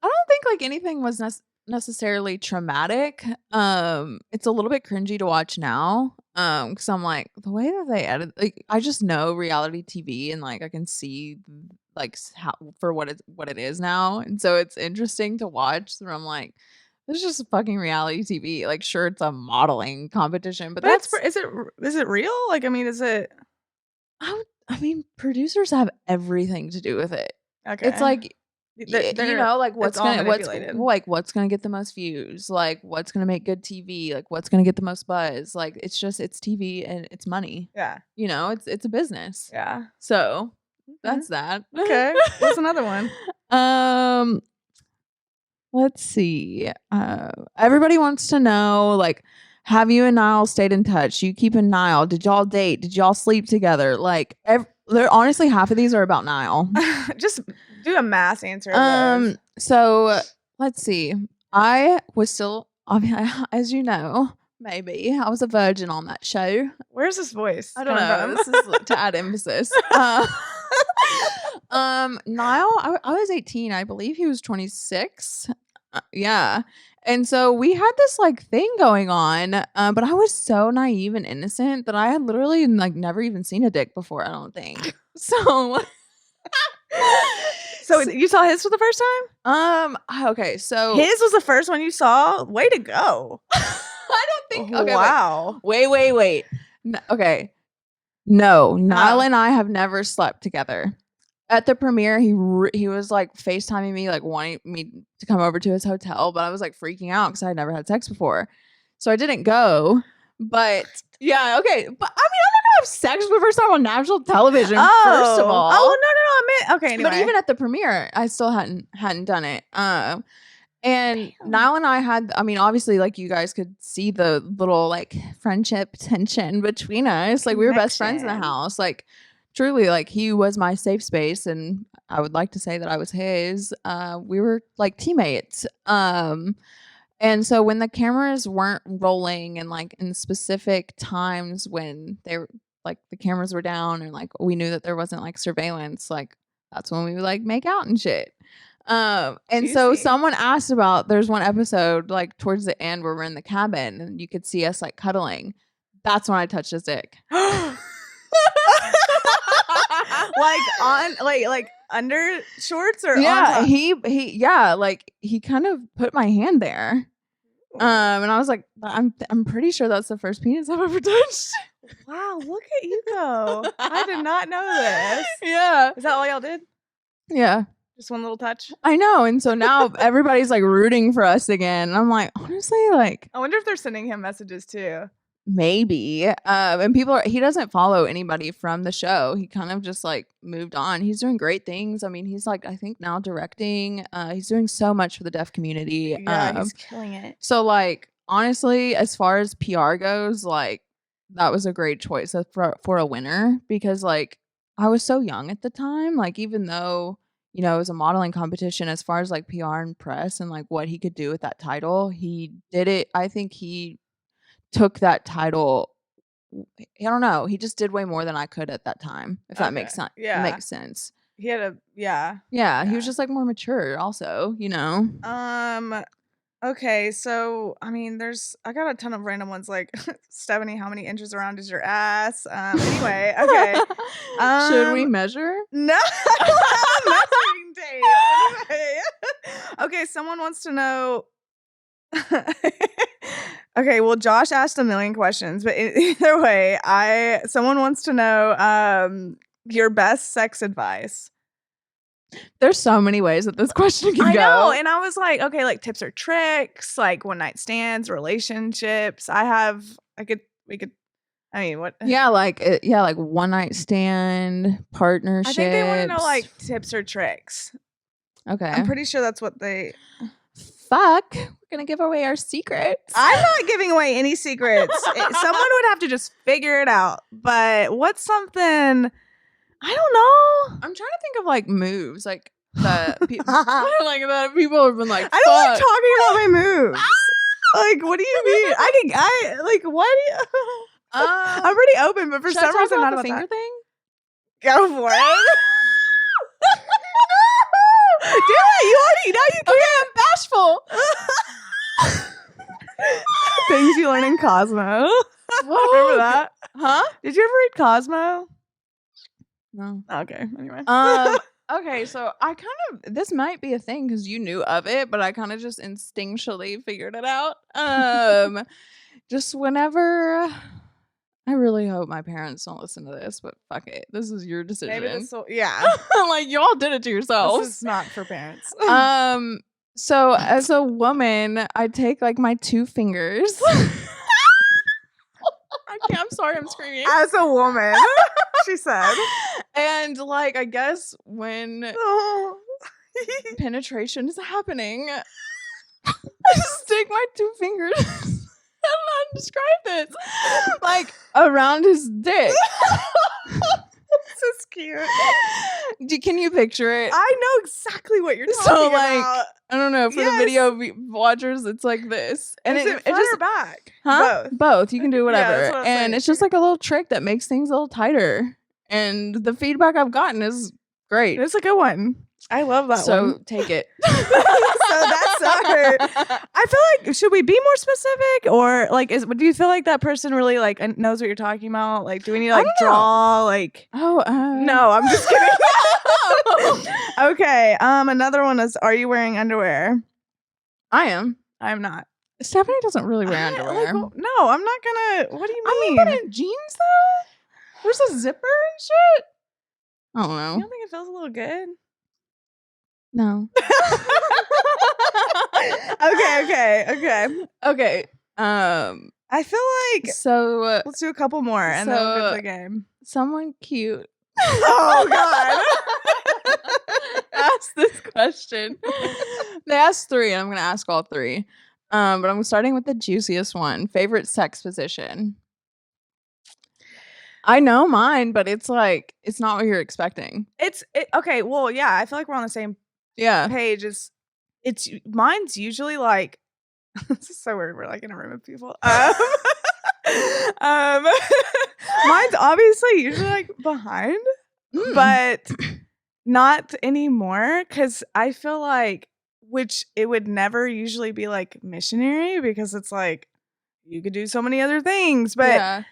[SPEAKER 1] think like anything was necessarily traumatic. It's a little bit cringy to watch now. Because I'm like, the way that they edit, like, I just know reality TV, and like I can see like how for what it is now, and so it's interesting to watch. So I'm like, this is just fucking reality TV. Like, sure, it's a modeling competition, but
[SPEAKER 2] is it real? Like, I mean, is it?
[SPEAKER 1] I mean, producers have everything to do with it.
[SPEAKER 2] Okay,
[SPEAKER 1] it's like, you know, like what's gonna get the most views, like what's gonna make good TV, like what's gonna get the most buzz. Like, it's TV and it's money.
[SPEAKER 2] Yeah,
[SPEAKER 1] you know, it's a business.
[SPEAKER 2] Yeah,
[SPEAKER 1] so that's that.
[SPEAKER 2] Okay, what's another one?
[SPEAKER 1] let's see. Everybody wants to know, like, have you and Nyle stayed in touch? You keeping Nyle? Did y'all date? Did y'all sleep together? Like, they're honestly half of these are about Nyle.
[SPEAKER 2] Just do a mass answer of those.
[SPEAKER 1] So let's see. I was still, as you know, maybe I was a virgin on that show.
[SPEAKER 2] Where's this voice?
[SPEAKER 1] I don't know. This is to add emphasis. Nyle, I was 18. I believe he was 26. Yeah. And so we had this like thing going on, but I was so naive and innocent that I had literally like never even seen a dick before, I don't think. So
[SPEAKER 2] you saw his for the first
[SPEAKER 1] time? Okay, so
[SPEAKER 2] his was the first one you saw? Way to go.
[SPEAKER 1] I don't think okay.
[SPEAKER 2] Wow.
[SPEAKER 1] Wait. Okay. No, Nyle and I have never slept together. At the premiere, he was like FaceTiming me, like wanting me to come over to his hotel, but I was like freaking out because I had never had sex before. So I didn't go. But yeah, okay. But I mean, I'm not gonna have sex for the first time on national television, first of all.
[SPEAKER 2] Oh, no. I meant, okay, anyway.
[SPEAKER 1] But even at the premiere, I still hadn't done it. And Nyle and I had, I mean, obviously, like, you guys could see the little, like, friendship tension between us. Like, we were best friends in the house. Like, truly, like, he was my safe space, and I would like to say that I was his. We were, like, teammates. And so when the cameras weren't rolling and, like, in specific times when they were, like, the cameras were down and, like, we knew that there wasn't, like, surveillance, like, that's when we would, like, make out and shit. And Juicy. So someone asked about, there's one episode like towards the end where we're in the cabin and you could see us like cuddling. That's when I touched his dick.
[SPEAKER 2] Like on like under shorts or
[SPEAKER 1] yeah,
[SPEAKER 2] on top?
[SPEAKER 1] he kind of put my hand there. And I was like, I'm pretty sure that's the first penis I've ever touched.
[SPEAKER 2] Wow, look at you go. I did not know this.
[SPEAKER 1] Yeah.
[SPEAKER 2] Is that all y'all did?
[SPEAKER 1] Yeah.
[SPEAKER 2] Just one little touch?
[SPEAKER 1] I know. And so now everybody's like rooting for us again. And I'm like, honestly, like,
[SPEAKER 2] I wonder if they're sending him messages too.
[SPEAKER 1] Maybe. And he doesn't follow anybody from the show. He kind of just like moved on. He's doing great things. I mean, he's like, I think now directing. He's doing so much for the deaf community.
[SPEAKER 2] Yeah, he's killing it.
[SPEAKER 1] So like, honestly, as far as PR goes, like, that was a great choice for a winner because like, I was so young at the time. Like, even though, you know, it was a modeling competition, as far as like PR and press and like what he could do with that title, he did it. I think he took that title. I don't know. He just did way more than I could at that time. If that makes sense.
[SPEAKER 2] Yeah,
[SPEAKER 1] makes sense.
[SPEAKER 2] He had
[SPEAKER 1] yeah. He was just like more mature, also. You know.
[SPEAKER 2] Okay, so I mean, I got a ton of random ones like Stephanie, how many inches around is your ass? Anyway, okay.
[SPEAKER 1] Should we measure?
[SPEAKER 2] No, I don't have a measuring tape. Anyway. Okay, someone wants to know. Okay, well, Josh asked a million questions, but either way, someone wants to know your best sex advice.
[SPEAKER 1] There's so many ways that this question can go.
[SPEAKER 2] I know, and I was like, okay, like tips or tricks, like one night stands, relationships. I mean, what?
[SPEAKER 1] Yeah, like one night stand, partnerships.
[SPEAKER 2] I think they want to know like tips or tricks.
[SPEAKER 1] Okay.
[SPEAKER 2] I'm pretty sure that's what they.
[SPEAKER 1] Fuck, we're gonna give away our secrets.
[SPEAKER 2] I'm not giving away any secrets. Someone would have to just figure it out. But what's something? I don't know.
[SPEAKER 1] I'm trying to think of like moves, like that. Like that people have been like.
[SPEAKER 2] I don't like talking about my moves. Like, what do you mean? I like what? Do you, I'm pretty open, but for some reason, not about
[SPEAKER 1] finger
[SPEAKER 2] that
[SPEAKER 1] thing.
[SPEAKER 2] Go for it. Do it. You can't.
[SPEAKER 1] Okay, I'm bashful.
[SPEAKER 2] Things you learn in Cosmo. Remember that?
[SPEAKER 1] Huh?
[SPEAKER 2] Did you ever read Cosmo?
[SPEAKER 1] No.
[SPEAKER 2] Okay. Anyway.
[SPEAKER 1] Okay, so I kind of, this might be a thing because you knew of it, but I kind of just instinctually figured it out. Just whenever, I really hope my parents don't listen to this, but fuck it, this is your decision.
[SPEAKER 2] Maybe this will, yeah.
[SPEAKER 1] Like, y'all did it to yourselves.
[SPEAKER 2] This is not for parents.
[SPEAKER 1] So as a woman, I take like my two fingers. I'm sorry, I'm screaming.
[SPEAKER 2] As a woman, she said.
[SPEAKER 1] And like, I guess when penetration is happening, I stick my 2 fingers. I don't know how to describe this. Like around his dick.
[SPEAKER 2] This is cute.
[SPEAKER 1] Can you picture it?
[SPEAKER 2] I know exactly what you're talking about.
[SPEAKER 1] I don't know. For the video watchers, it's like this. And
[SPEAKER 2] is it front or back?
[SPEAKER 1] Huh? Both. You can do whatever.
[SPEAKER 2] And
[SPEAKER 1] it's just like a little trick that makes things a little tighter. And the feedback I've gotten is great.
[SPEAKER 2] It's a good one. I love that one.
[SPEAKER 1] So take it.
[SPEAKER 2] So that's her. I feel like, should we be more specific, or like, do you feel like that person really like knows what you're talking about? Like, do we need to like draw like?
[SPEAKER 1] Oh,
[SPEAKER 2] no, I'm just kidding. Okay. Another one is, are you wearing underwear?
[SPEAKER 1] I am.
[SPEAKER 2] I'm not.
[SPEAKER 1] Stephanie doesn't really wear underwear.
[SPEAKER 2] No, I'm not gonna. What do you mean?
[SPEAKER 1] I mean, jeans though. There's a zipper and shit. I don't know.
[SPEAKER 2] You don't think it feels a little good?
[SPEAKER 1] No. Okay.
[SPEAKER 2] I feel like
[SPEAKER 1] so.
[SPEAKER 2] Let's do a couple more and then we'll get to the game.
[SPEAKER 1] Someone cute.
[SPEAKER 2] Oh God.
[SPEAKER 1] Ask this question. They asked 3, and I'm gonna ask all 3. But I'm starting with the juiciest one. Favorite sex position. I know mine, but it's like it's not what you're expecting.
[SPEAKER 2] Okay. Well, yeah, I feel like we're on the same page. It's mine's usually like this is so weird. We're like in a room of people. Mine's obviously usually like behind, but not anymore because I feel like it would never usually be like missionary because it's like you could do so many other things, but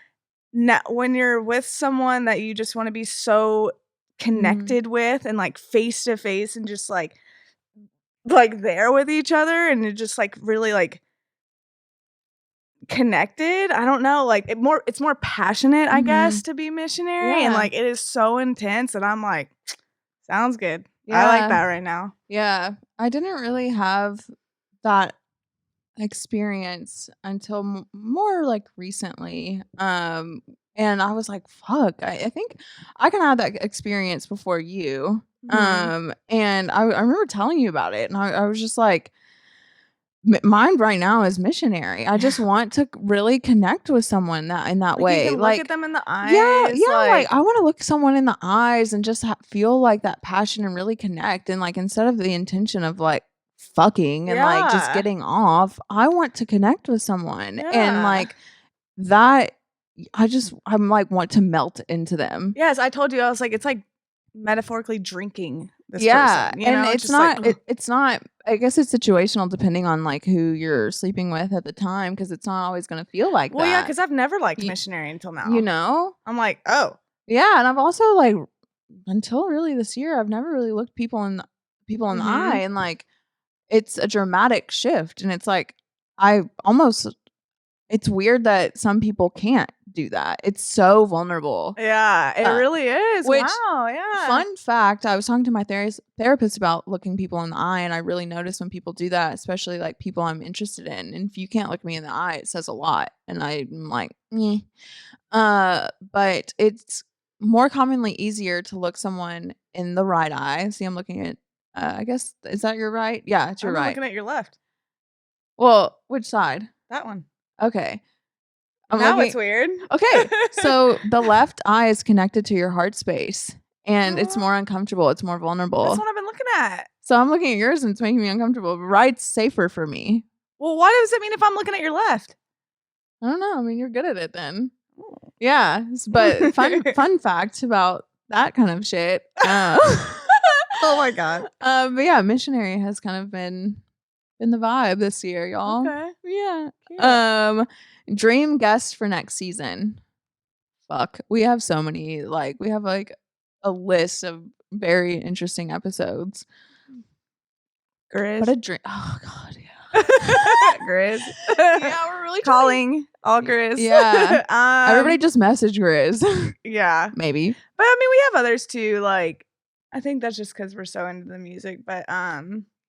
[SPEAKER 2] when you're with someone that you just want to be so connected with and like face to face and just like there with each other and you're just like really like connected. I don't know, like it's more passionate, I guess, to be missionary, and like it is so intense, and I'm like, sounds good. I like that right now.
[SPEAKER 1] Yeah, I didn't really have that experience until more like recently. And I was like, fuck, I think I can have that experience before you. And I remember telling you about it, and I was just like, mine right now is missionary. I just want to really connect with someone in that way.
[SPEAKER 2] You can look at them in the eyes.
[SPEAKER 1] Yeah. Like I want to look someone in the eyes and just feel like that passion and really connect. And like instead of the intention of like fucking and like just getting off, I want to connect with someone, and like that. I'm like want to melt into them.
[SPEAKER 2] Yes, I told you, I was like, it's like metaphorically drinking this person. You know?
[SPEAKER 1] It's not. Like, it's not. I guess it's situational depending on like who you're sleeping with at the time, because it's not always going to feel like that.
[SPEAKER 2] Well, yeah, because I've never liked missionary until now.
[SPEAKER 1] You know,
[SPEAKER 2] I'm like, oh,
[SPEAKER 1] yeah, and I've also like until really this year, I've never really looked people in the eye, and like it's a dramatic shift, and it's like it's weird that some people can't do that. It's so vulnerable.
[SPEAKER 2] Yeah, it really is. Wow, yeah.
[SPEAKER 1] Fun fact, I was talking to my therapist about looking people in the eye, and I really notice when people do that, especially like people I'm interested in. And if you can't look me in the eye, it says a lot. And I'm like, but it's more commonly easier to look someone in the right eye. See, I'm looking at, I guess, is that your right? Yeah, it's your right.
[SPEAKER 2] I'm looking at your left.
[SPEAKER 1] Well, which side?
[SPEAKER 2] That one.
[SPEAKER 1] Okay.
[SPEAKER 2] It's weird.
[SPEAKER 1] Okay. So the left eye is connected to your heart space, and it's more uncomfortable. It's more vulnerable.
[SPEAKER 2] That's what I've been looking at.
[SPEAKER 1] So I'm looking at yours, and it's making me uncomfortable. But right's safer for me.
[SPEAKER 2] Well, what does it mean if I'm looking at your left?
[SPEAKER 1] I don't know. I mean, you're good at it then. Yeah. But fun fact about that kind of shit.
[SPEAKER 2] Oh my God.
[SPEAKER 1] But yeah, missionary has kind of been the vibe this year, y'all.
[SPEAKER 2] Okay.
[SPEAKER 1] Yeah.
[SPEAKER 2] Cute.
[SPEAKER 1] Dream guest for next season. Fuck. We have so many, like, we have like a list of very interesting episodes.
[SPEAKER 2] Grizz.
[SPEAKER 1] What a dream. Oh God, yeah.
[SPEAKER 2] Grizz.
[SPEAKER 1] Yeah, we're really
[SPEAKER 2] calling all Grizz.
[SPEAKER 1] Yeah. Everybody just message Grizz.
[SPEAKER 2] Yeah.
[SPEAKER 1] Maybe.
[SPEAKER 2] But I mean, we have others too. Like, I think that's just because we're so into the music. But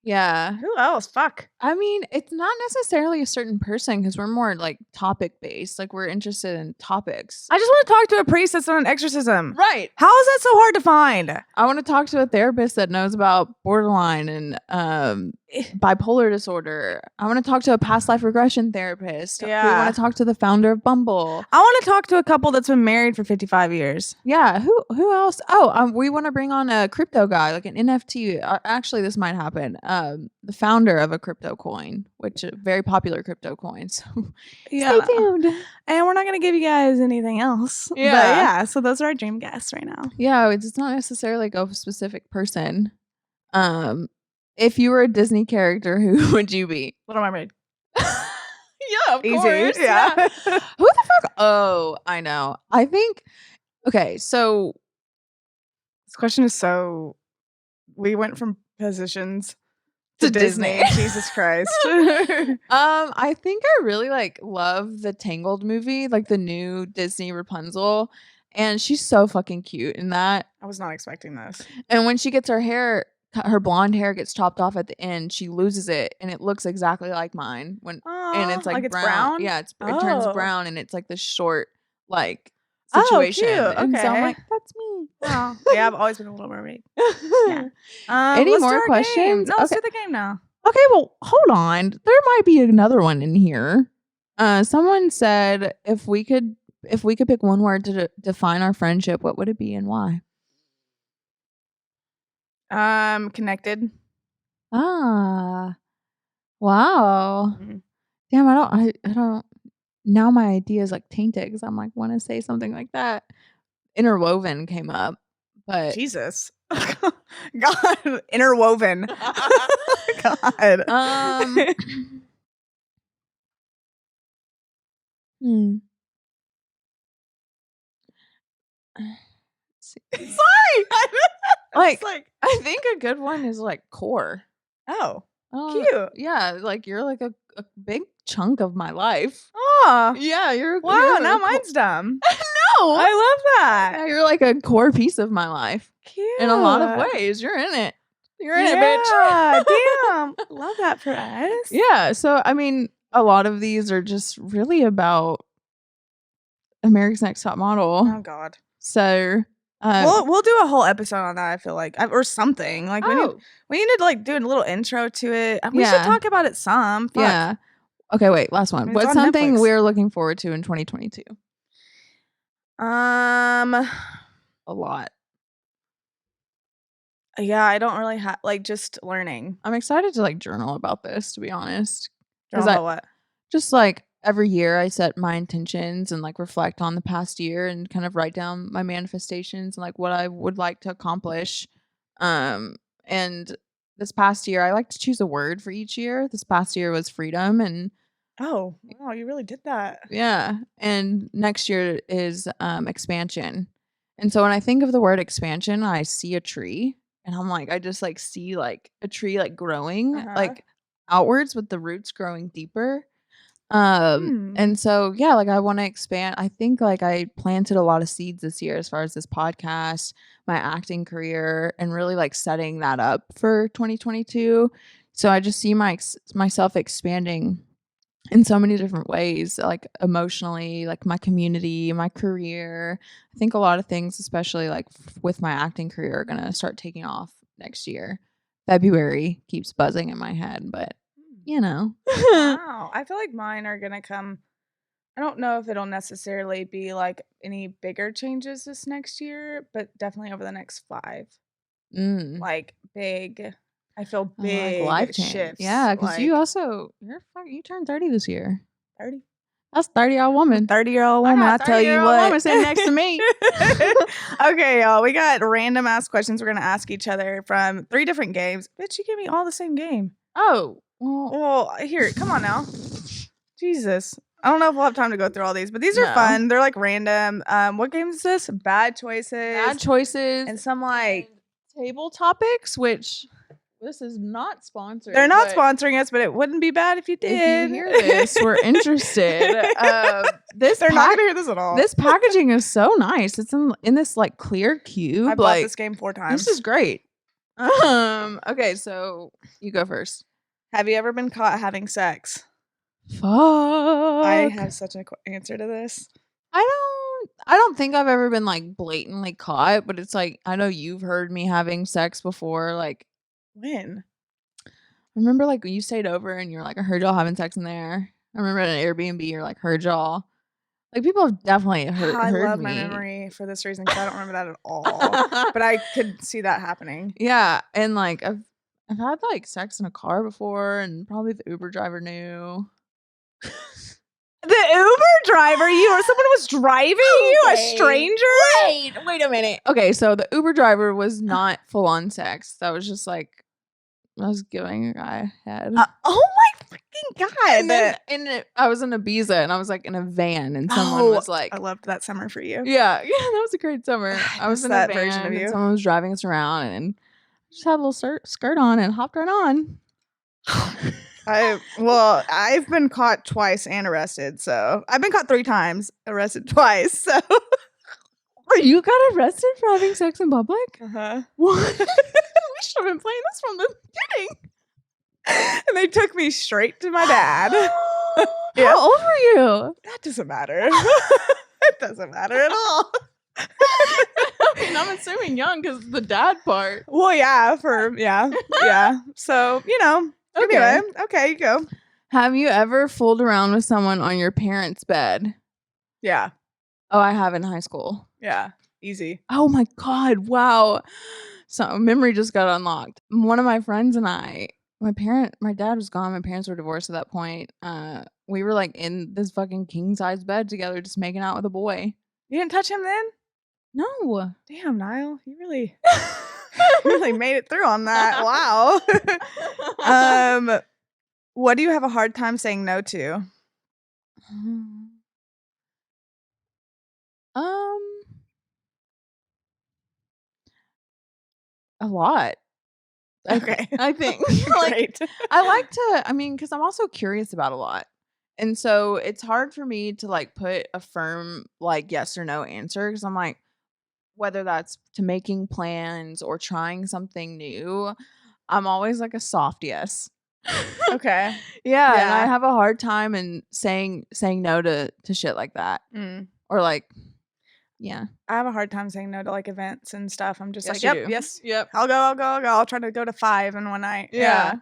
[SPEAKER 1] yeah.
[SPEAKER 2] who else? Fuck.
[SPEAKER 1] I mean, it's not necessarily a certain person, because we're more like topic based. Like, we're interested in topics.
[SPEAKER 2] I just want to talk to a priest that's on an exorcism.
[SPEAKER 1] Right.
[SPEAKER 2] How is that so hard to find?
[SPEAKER 1] I want to talk to a therapist that knows about borderline and bipolar disorder. I want to talk to a past life regression therapist.
[SPEAKER 2] Yeah.
[SPEAKER 1] We want to talk to the founder of Bumble.
[SPEAKER 2] I want to talk to a couple that's been married for 55 years.
[SPEAKER 1] Yeah. Who else? Oh, we want to bring on a crypto guy, like an NFT. Actually, this might happen. The founder of a crypto coin, which is a very popular crypto coin. So
[SPEAKER 2] yeah.
[SPEAKER 1] Stay tuned.
[SPEAKER 2] And we're not going to give you guys anything else.
[SPEAKER 1] Yeah.
[SPEAKER 2] But yeah, so those are our dream guests right now.
[SPEAKER 1] Yeah, it's not necessarily like a specific person. If you were a Disney character, who would you be?
[SPEAKER 2] Little Mermaid.
[SPEAKER 1] Yeah, of
[SPEAKER 2] Easy.
[SPEAKER 1] course.
[SPEAKER 2] Yeah.
[SPEAKER 1] Who the fuck? Oh, I know. I think. Okay, so
[SPEAKER 2] this question is so. We went from positions to Disney. Jesus Christ.
[SPEAKER 1] I think I really love the Tangled movie, like the new Disney Rapunzel, and she's so fucking cute in that.
[SPEAKER 2] I was not expecting this.
[SPEAKER 1] And when she gets her blonde hair gets chopped off at the end, she loses it, and it looks exactly like mine. And it's like
[SPEAKER 2] it's
[SPEAKER 1] brown. Yeah, it turns brown, and it's like the short situation.
[SPEAKER 2] Cute.
[SPEAKER 1] And
[SPEAKER 2] okay.
[SPEAKER 1] so I'm like, that's me.
[SPEAKER 2] Wow. Yeah, I've always been a Little Mermaid. Yeah.
[SPEAKER 1] Any more questions?
[SPEAKER 2] No, let's do the game now.
[SPEAKER 1] Okay, well, hold on. There might be another one in here. Someone said if we could pick one word to define our friendship, what would it be and why?
[SPEAKER 2] Connected.
[SPEAKER 1] Ah, wow.
[SPEAKER 2] Mm-hmm.
[SPEAKER 1] Damn, I don't. Now my idea is tainted because I'm want to say something like that. Interwoven came up, but
[SPEAKER 2] Jesus, God, interwoven. God. Sorry.
[SPEAKER 1] I think a good one is core.
[SPEAKER 2] Oh, cute.
[SPEAKER 1] Yeah, you're a big chunk of my life.
[SPEAKER 2] Oh,
[SPEAKER 1] yeah, you're.
[SPEAKER 2] Wow, now mine's dumb.
[SPEAKER 1] No,
[SPEAKER 2] I love that.
[SPEAKER 1] Yeah, you're a core piece of my life.
[SPEAKER 2] Cute.
[SPEAKER 1] In a lot of ways, you're in it. You're in it,
[SPEAKER 2] bitch. Damn, love that for us.
[SPEAKER 1] Yeah, so I mean, a lot of these are just really about America's Next Top Model.
[SPEAKER 2] Oh God.
[SPEAKER 1] So.
[SPEAKER 2] We'll do a whole episode on that. I feel like or something we need to do a little intro to it. We should talk about it some. Fuck.
[SPEAKER 1] Yeah. Okay. Wait. Last one. What's something we're looking forward to in 2022? A lot.
[SPEAKER 2] Yeah, I don't really have just learning.
[SPEAKER 1] I'm excited to journal about this. To be honest,
[SPEAKER 2] journal about what?
[SPEAKER 1] Just every year I set my intentions and reflect on the past year and kind of write down my manifestations and what I would like to accomplish. And this past year I like to choose a word for each year. This past year was freedom, and
[SPEAKER 2] oh wow, you really did that.
[SPEAKER 1] Yeah. And next year is expansion. And so when I think of the word expansion, I see a tree, and I'm I just see a tree growing outwards with the roots growing deeper. And so yeah, I want to expand. I think I planted a lot of seeds this year as far as this podcast, my acting career, and really setting that up for 2022. So I just see myself expanding in so many different ways, emotionally, my community, my career. I think a lot of things, especially with my acting career, are gonna start taking off next year. February keeps buzzing in my head, but
[SPEAKER 2] Wow. I feel like mine are gonna come. I don't know if it'll necessarily be any bigger changes this next year, but definitely over the next 5. Big. I feel big life shifts.
[SPEAKER 1] Yeah, because you turned 30 this year.
[SPEAKER 2] 30.
[SPEAKER 1] That's 30-year-old woman.
[SPEAKER 2] 30-year-old woman. I tell you what.
[SPEAKER 1] Woman sitting next to me.
[SPEAKER 2] Okay, y'all. We got random ass questions we're gonna ask each other from 3 different games. Bitch, you gave me all the same game.
[SPEAKER 1] Oh.
[SPEAKER 2] Well, here, come on now. Jesus. I don't know if we'll have time to go through all these, but these are fun. They're random. What game is this? Bad choices. And some
[SPEAKER 1] table topics, which this is not sponsored.
[SPEAKER 2] They're not sponsoring us, but it wouldn't be bad if you did.
[SPEAKER 1] If you hear this, we're interested.
[SPEAKER 2] They're not gonna hear this at all.
[SPEAKER 1] This packaging is so nice. It's in this clear cube.
[SPEAKER 2] I bought this game 4 times.
[SPEAKER 1] This is great. Okay, so you go first.
[SPEAKER 2] Have you ever been caught having sex?
[SPEAKER 1] Fuck.
[SPEAKER 2] I have such an answer to this.
[SPEAKER 1] I don't think I've ever been blatantly caught, but it's I know you've heard me having sex before.
[SPEAKER 2] When?
[SPEAKER 1] I remember, like, you stayed over and you're like, "I heard y'all having sex in there." I remember at an Airbnb, you're like, "Heard y'all." Like, people have definitely
[SPEAKER 2] I
[SPEAKER 1] heard
[SPEAKER 2] love my
[SPEAKER 1] me.
[SPEAKER 2] memory for this reason because I don't remember that at all, but I could see that happening.
[SPEAKER 1] Yeah, and, like, I've had, like, sex in a car before, and probably the Uber driver knew.
[SPEAKER 2] The Uber driver? Someone was driving you? A stranger?
[SPEAKER 1] Wait a minute. Okay, so the Uber driver was not full on sex. That was just, like, I was giving a guy head.
[SPEAKER 2] Oh my freaking god!
[SPEAKER 1] I was in Ibiza, and I was, like, in a van, and someone was like,
[SPEAKER 2] I loved that summer for you.
[SPEAKER 1] yeah, that was a great summer. I was in a
[SPEAKER 2] that version of
[SPEAKER 1] van,
[SPEAKER 2] you.
[SPEAKER 1] and someone was driving us around, and just had a little skirt on and hopped right on.
[SPEAKER 2] I've been caught twice and arrested, so I've been caught 3 times, arrested twice, so
[SPEAKER 1] You got arrested for having sex in public?
[SPEAKER 2] Uh-huh.
[SPEAKER 1] What? We should have been playing this from the beginning.
[SPEAKER 2] And they took me straight to my dad.
[SPEAKER 1] Yep. How old were you?
[SPEAKER 2] That doesn't matter. It doesn't matter at all.
[SPEAKER 1] I mean, I'm assuming young because the dad part.
[SPEAKER 2] Well, yeah, yeah. So,
[SPEAKER 1] Okay.
[SPEAKER 2] Anyway, okay, you go.
[SPEAKER 1] Have you ever fooled around with someone on your parents' bed?
[SPEAKER 2] Yeah.
[SPEAKER 1] Oh, I have in high school.
[SPEAKER 2] Yeah. Easy.
[SPEAKER 1] Oh my God. Wow. So memory just got unlocked. One of my friends and I, my dad was gone. My parents were divorced at that point. We were like in this fucking king size bed together, just making out with a boy.
[SPEAKER 2] You didn't touch him then?
[SPEAKER 1] No.
[SPEAKER 2] Damn, Nyle. You really really made it through on that. Wow. What do you have a hard time saying no to?
[SPEAKER 1] A lot.
[SPEAKER 2] Okay.
[SPEAKER 1] I think.
[SPEAKER 2] Great.
[SPEAKER 1] I like to, because I'm also curious about a lot. And so it's hard for me to like put a firm like yes or no answer because I'm like, whether that's to making plans or trying something new, I'm always like a soft yes.
[SPEAKER 2] Okay.
[SPEAKER 1] Yeah, and I have a hard time in saying no to shit like that. Or like, yeah.
[SPEAKER 2] I have a hard time saying no to like events and stuff. I'm just
[SPEAKER 1] Yes,
[SPEAKER 2] like,
[SPEAKER 1] you do.
[SPEAKER 2] yep. I'll go. I'll try to go to 5 in one night.
[SPEAKER 1] Yeah.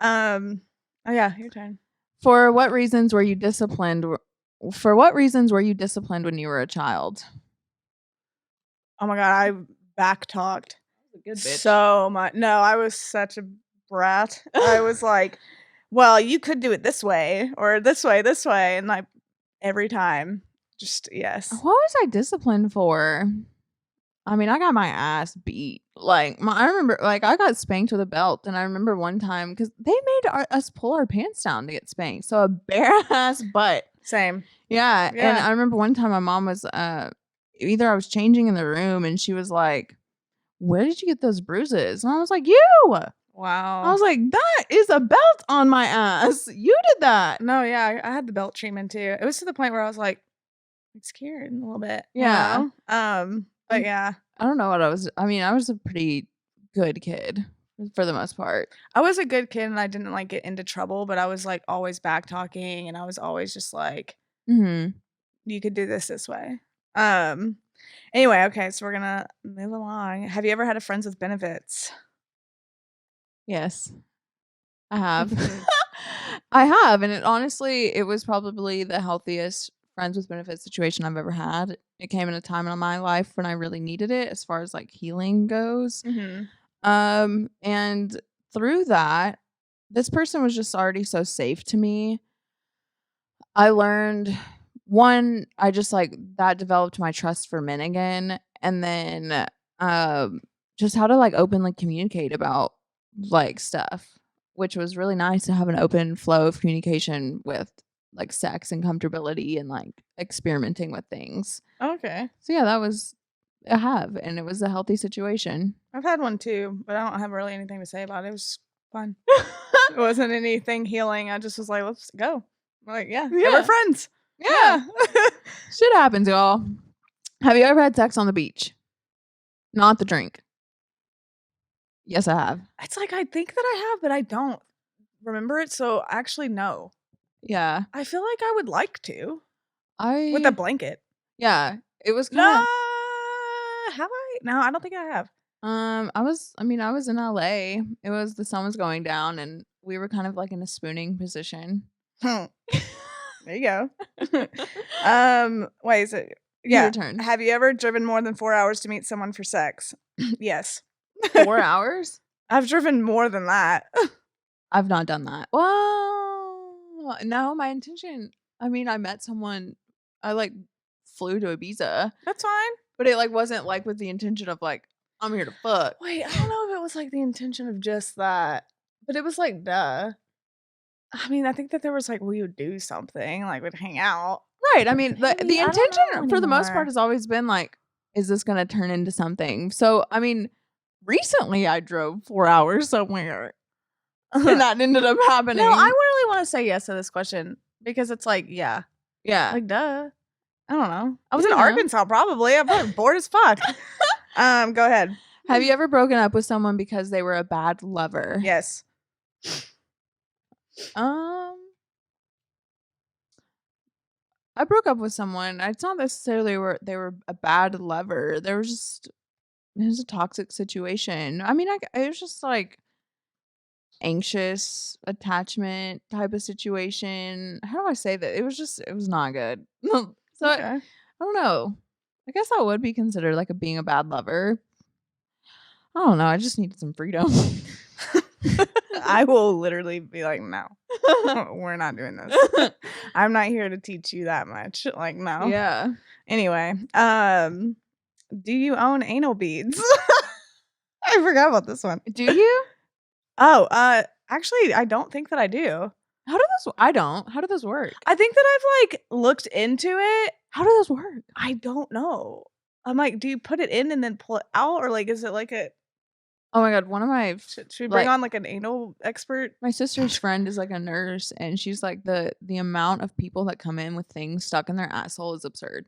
[SPEAKER 2] Oh yeah, your turn.
[SPEAKER 1] For what reasons were you disciplined? When you were a child?
[SPEAKER 2] Oh my God, I back-talked
[SPEAKER 1] a good bitch.
[SPEAKER 2] so much. No, I was such a brat. I was like, well, you could do it this way or this way, and like every time, just yes.
[SPEAKER 1] What was I disciplined for? I mean, I got my ass beat. Like, I remember, like, I got spanked with a belt, and I remember one time because they made us pull our pants down to get spanked, so a bare ass butt.
[SPEAKER 2] Same.
[SPEAKER 1] Yeah, and I remember one time my mom was either I was changing in the room, and she was like, "Where did you get those bruises?" And I was like, "You."
[SPEAKER 2] Wow.
[SPEAKER 1] I was like, "That is a belt on my ass. You did that."
[SPEAKER 2] No, yeah, I had the belt treatment too. It was to the point where I was like scared a little bit.
[SPEAKER 1] Yeah.
[SPEAKER 2] But yeah.
[SPEAKER 1] I don't know what I was. I mean, I was a pretty good kid for the most part.
[SPEAKER 2] I was a good kid and I didn't like get into trouble, but I was like always back talking and I was always just like, you could do this way. Anyway, okay, so we're gonna move along. Have you ever had a friends with benefits?
[SPEAKER 1] Yes, I have. I have, and it was probably the healthiest friends with benefits situation I've ever had. It came in a time in my life when I really needed it as far as like healing goes. And through that, this person was just already so safe to me. I learned I just like that developed my trust for men again. And then just how to like openly communicate about like stuff, which was really nice to have an open flow of communication with like sex and comfortability and like experimenting with things.
[SPEAKER 2] Okay.
[SPEAKER 1] So yeah, and it was a healthy situation.
[SPEAKER 2] I've had one too, but I don't have really anything to say about it. It was fun. It wasn't anything healing. I just was like, let's go. I'm like, yeah, we're friends. Yeah.
[SPEAKER 1] Shit happens, y'all. Have you ever had sex on the beach? Not the drink. Yes, I have.
[SPEAKER 2] It's like I think that I have, but I don't remember it. So actually, no.
[SPEAKER 1] Yeah.
[SPEAKER 2] I feel like I would like to.
[SPEAKER 1] With
[SPEAKER 2] a blanket.
[SPEAKER 1] Yeah. It was kind of.
[SPEAKER 2] Have I? No, I don't think I have.
[SPEAKER 1] I was in LA. The sun was going down and we were kind of like in a spooning position.
[SPEAKER 2] There you go. Wait, is it?
[SPEAKER 1] Yeah. Your turn.
[SPEAKER 2] Have you ever driven more than 4 hours to meet someone for sex? Yes.
[SPEAKER 1] 4 hours?
[SPEAKER 2] I've driven more than that.
[SPEAKER 1] I've not done that. Well, no, my intention, I mean, I met someone, I like flew to Ibiza.
[SPEAKER 2] That's fine.
[SPEAKER 1] But it like wasn't like with the intention of like, I'm here to fuck.
[SPEAKER 2] Wait, I don't know if it was like the intention of just that. But it was like, duh. I mean, I think that there was like, we would do something, like we'd hang out.
[SPEAKER 1] Right. I mean, the intention for the most part has always been like, is this going to turn into something? So, I mean, recently I drove 4 hours somewhere and that ended up happening.
[SPEAKER 2] No, I really want to say yes to this question because it's like, yeah. Like, duh. I don't know. I was in Arkansas probably. I'm probably bored as fuck. Go ahead.
[SPEAKER 1] Have you ever broken up with someone because they were a bad lover?
[SPEAKER 2] Yes.
[SPEAKER 1] I broke up with someone. It's not necessarily they were a bad lover. It was a toxic situation. I mean, it was just like anxious attachment type of situation. How do I say that? It was not good. So okay. I don't know. I guess I would be considered like being a bad lover. I don't know. I just needed some freedom.
[SPEAKER 2] I will literally be like, no, we're not doing this. I'm not here to teach you that much. Like, no.
[SPEAKER 1] Yeah.
[SPEAKER 2] Anyway, do you own anal beads? I forgot about this one.
[SPEAKER 1] Do you?
[SPEAKER 2] Oh, actually, I don't think that I do.
[SPEAKER 1] I don't. How do those work?
[SPEAKER 2] I think that I've like looked into it.
[SPEAKER 1] How do those work?
[SPEAKER 2] I don't know. I'm like, do you put it in and then pull it out, or like, is it like a?
[SPEAKER 1] Oh my god, one of my
[SPEAKER 2] should we bring on like an anal expert?
[SPEAKER 1] My sister's friend is like a nurse, and she's like the amount of people that come in with things stuck in their asshole is absurd.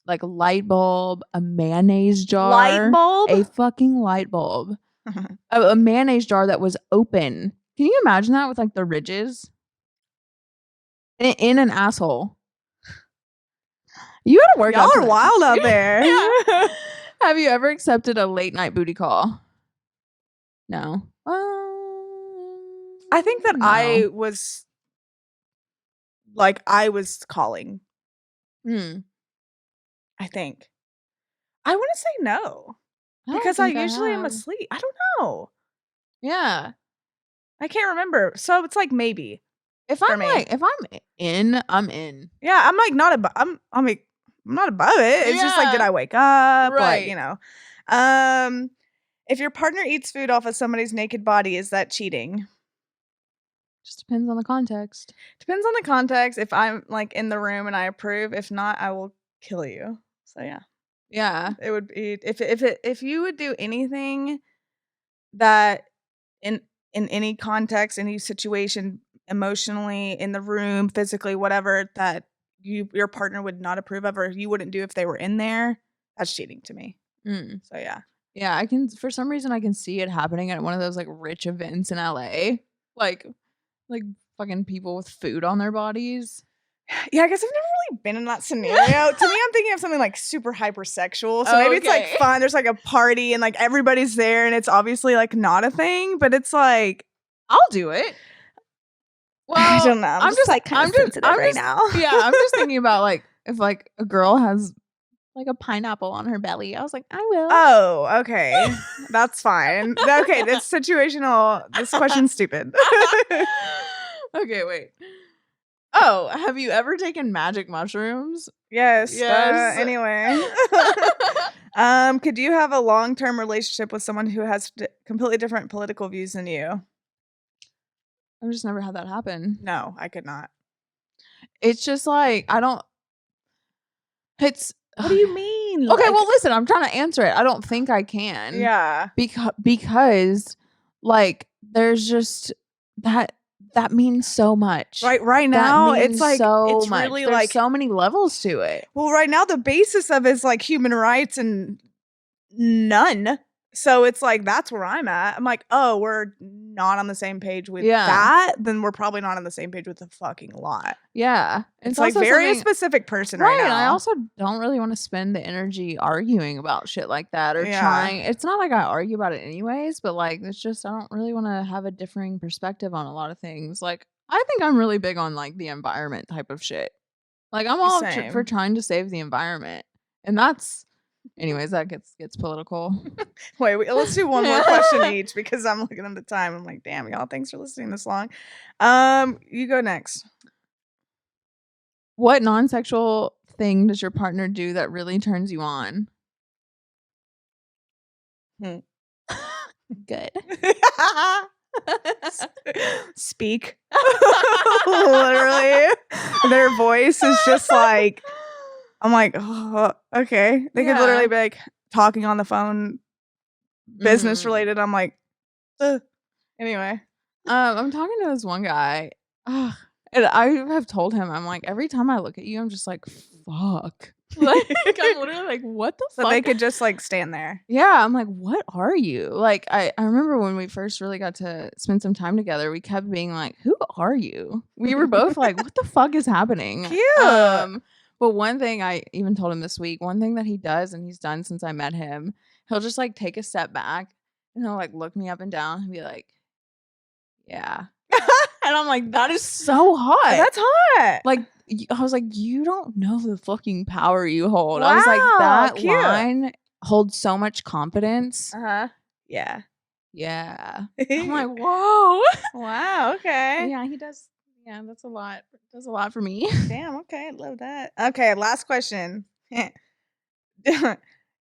[SPEAKER 1] Like a light bulb, a mayonnaise jar,
[SPEAKER 2] light bulb,
[SPEAKER 1] a fucking light bulb, a mayonnaise jar that was open. Can you imagine that with like the ridges in an asshole? You gotta work.
[SPEAKER 2] Y'all are wild out there.
[SPEAKER 1] Yeah. Have you ever accepted a late night booty call? No.
[SPEAKER 2] I think that I was calling. I think. I want to say no. Because I usually am asleep. I don't know.
[SPEAKER 1] Yeah.
[SPEAKER 2] I can't remember. So it's like maybe.
[SPEAKER 1] If I'm in, I'm in.
[SPEAKER 2] Yeah, I'm like not above I'm not above it. It's just like, did I wake up?
[SPEAKER 1] Right.
[SPEAKER 2] Like, you know. If your partner eats food off of somebody's naked body, is that cheating?
[SPEAKER 1] Just depends on the context.
[SPEAKER 2] Depends on the context. If I'm like in the room and I approve, if not, I will kill you. So yeah.
[SPEAKER 1] Yeah.
[SPEAKER 2] It would be if you would do anything that in any context, any situation, emotionally, in the room, physically, whatever, that your partner would not approve of or you wouldn't do if they were in there, that's cheating to me. So yeah.
[SPEAKER 1] Yeah, I can for some reason I can see it happening at one of those like rich events in LA. Like fucking people with food on their bodies.
[SPEAKER 2] Yeah, I guess I've never really been in that scenario. To me, I'm thinking of something like super hypersexual. So maybe it's like fun. There's like a party and like everybody's there and it's obviously like not a thing, but it's like
[SPEAKER 1] I'll do it.
[SPEAKER 2] Well, I don't know. I'm just like kind of sensitive right now.
[SPEAKER 1] Yeah, I'm just thinking about like if like a girl has like a pineapple on her belly. I was like, I will.
[SPEAKER 2] Oh, okay. That's fine. Okay, this situational. This question's stupid.
[SPEAKER 1] Okay, wait. Oh, have you ever taken magic mushrooms?
[SPEAKER 2] Yes. Anyway. Could you have a long-term relationship with someone who has completely different political views than you?
[SPEAKER 1] I've just never had that happen.
[SPEAKER 2] No, I could not.
[SPEAKER 1] It's just like, what
[SPEAKER 2] do you mean?
[SPEAKER 1] Okay, well, listen, I'm trying to answer it. I don't think I can.
[SPEAKER 2] Yeah.
[SPEAKER 1] Because like, there's just that means so much.
[SPEAKER 2] Right now, it's like
[SPEAKER 1] so much. Really there's like so many levels to it.
[SPEAKER 2] Well, right now the basis of it is like human rights and none. So it's like, that's where I'm at. I'm like, oh, we're not on the same page with that. Then we're probably not on the same page with a fucking lot.
[SPEAKER 1] Yeah.
[SPEAKER 2] It's like very specific person right now.
[SPEAKER 1] I also don't really want to spend the energy arguing about shit like that or trying. It's not like I argue about it anyways, but like, it's just, I don't really want to have a differing perspective on a lot of things. Like, I think I'm really big on like the environment type of shit. Like, I'm all for trying to save the environment. And that's, anyways, that gets political.
[SPEAKER 2] Wait, let's do one more question each because I'm looking at the time. I'm like, damn, y'all, thanks for listening this long. You go next.
[SPEAKER 1] What non-sexual thing does your partner do that really turns you on? Good.
[SPEAKER 2] Speak. Literally. Their voice is just like, I'm like, oh, okay. They could literally be like talking on the phone, business related. I'm like, anyway.
[SPEAKER 1] I'm talking to this one guy. And I have told him, I'm like, every time I look at you, I'm just like, fuck. Like, I'm literally like, what the fuck?
[SPEAKER 2] So they could just like stand there.
[SPEAKER 1] Yeah. I'm like, what are you? Like, I remember when we first really got to spend some time together, we kept being like, who are you? We were both like, what the fuck is happening?
[SPEAKER 2] Cute.
[SPEAKER 1] But one thing I even told him this week, one thing that he does and he's done since I met him, he'll just like take a step back and he'll like look me up and down and be like, yeah. And I'm like, that is so hot.
[SPEAKER 2] That's hot.
[SPEAKER 1] Like, I was like, you don't know the fucking power you hold. Wow, I was like, that
[SPEAKER 2] cute.
[SPEAKER 1] line holds so much confidence.
[SPEAKER 2] Yeah.
[SPEAKER 1] Yeah. I'm like, whoa.
[SPEAKER 2] Wow. Okay.
[SPEAKER 1] Yeah, he does. Yeah, that's a lot. Does a lot for me.
[SPEAKER 2] Damn. Okay. I love that. Okay. Last question. Do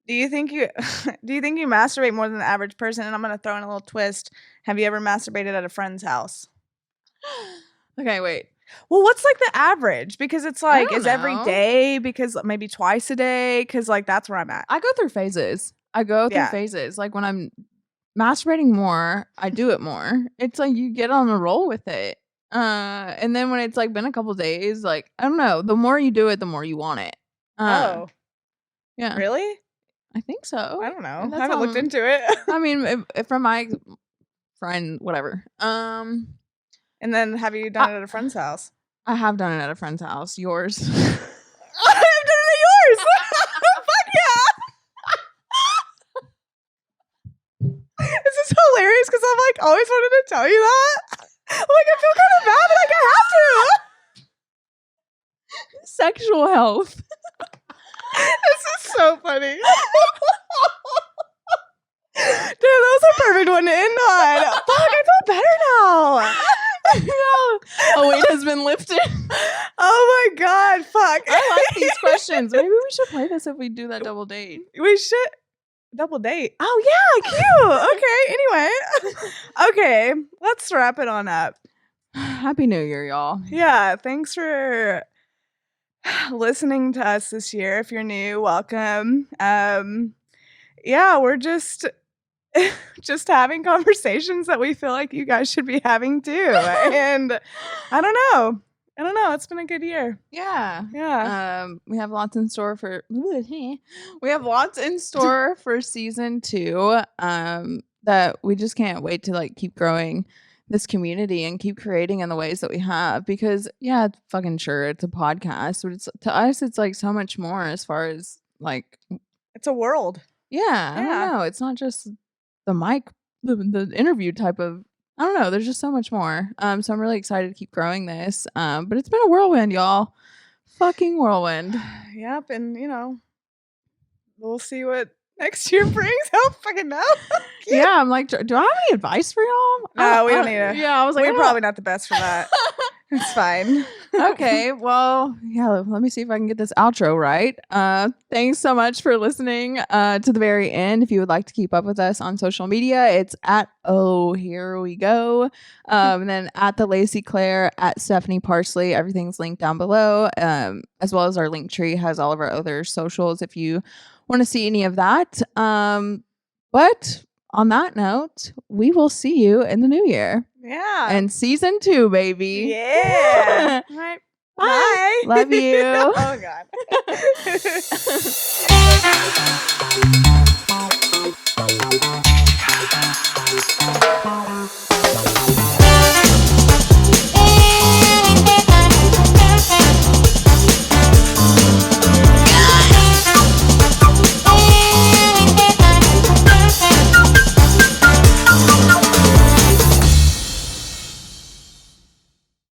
[SPEAKER 2] you think you masturbate more than the average person? And I'm gonna throw in a little twist. Have you ever masturbated at a friend's house?
[SPEAKER 1] Okay, wait.
[SPEAKER 2] Well, what's like the average? Because it's like, is every day? Because maybe twice a day? Because like that's where I'm at.
[SPEAKER 1] I go through phases. Like when I'm masturbating more, I do it more. It's like you get on a roll with it. And then when it's like been a couple days, like I don't know, the more you do it, the more you want it.
[SPEAKER 2] Yeah. Really?
[SPEAKER 1] I think so.
[SPEAKER 2] I don't know. I haven't looked into it.
[SPEAKER 1] I mean, if from my friend, whatever.
[SPEAKER 2] And then have you done it at a friend's house?
[SPEAKER 1] I have done it at a friend's house. Yours?
[SPEAKER 2] I have done it at yours. Fuck yeah! This is hilarious because I'm like always wanted to tell you that. I'm like, I feel kind of bad, but like I have to.
[SPEAKER 1] Sexual health.
[SPEAKER 2] This is so funny. Dude, that was a perfect one to end on. Fuck, I feel better now.
[SPEAKER 1] A weight has been lifted.
[SPEAKER 2] Oh my god, fuck.
[SPEAKER 1] I like these questions. Maybe we should play this if we do that double date.
[SPEAKER 2] We should. Double date. Oh yeah, cute. Okay, anyway. Okay, let's wrap it on up.
[SPEAKER 1] Happy New Year, y'all.
[SPEAKER 2] Yeah, thanks for listening to us this year. If you're new, welcome. Yeah, we're just having conversations that we feel like you guys should be having too. And I don't know. It's been a good year.
[SPEAKER 1] Yeah. We have lots in store for season 2. That we just can't wait to like keep growing this community and keep creating in the ways that we have, because it's fucking sure it's a podcast, but it's to us it's like so much more as far as like
[SPEAKER 2] it's a world.
[SPEAKER 1] I don't know, it's not just the mic, the interview type of, I don't know, there's just so much more. So I'm really excited to keep growing this. But it's been a whirlwind, y'all. Fucking whirlwind.
[SPEAKER 2] Yep. And we'll see what next year brings. I don't fucking know.
[SPEAKER 1] Yeah, I'm like, do I have any advice for y'all?
[SPEAKER 2] No, we don't need it.
[SPEAKER 1] Yeah, I was like,
[SPEAKER 2] we're probably not the best for that. It's fine.
[SPEAKER 1] Okay, well, let me see if I can get this outro right. Thanks so much for listening to the very end. If you would like to keep up with us on social media, it's at here we go. And then at the Lacey Claire, at Stephanie Parsley. Everything's linked down below. As well as our link tree has all of our other socials if you want to see any of that. But on that note, we will see you in the new year.
[SPEAKER 2] Yeah.
[SPEAKER 1] And season 2, baby.
[SPEAKER 2] Yeah. All right. Bye.
[SPEAKER 1] Love you.
[SPEAKER 2] Oh, God.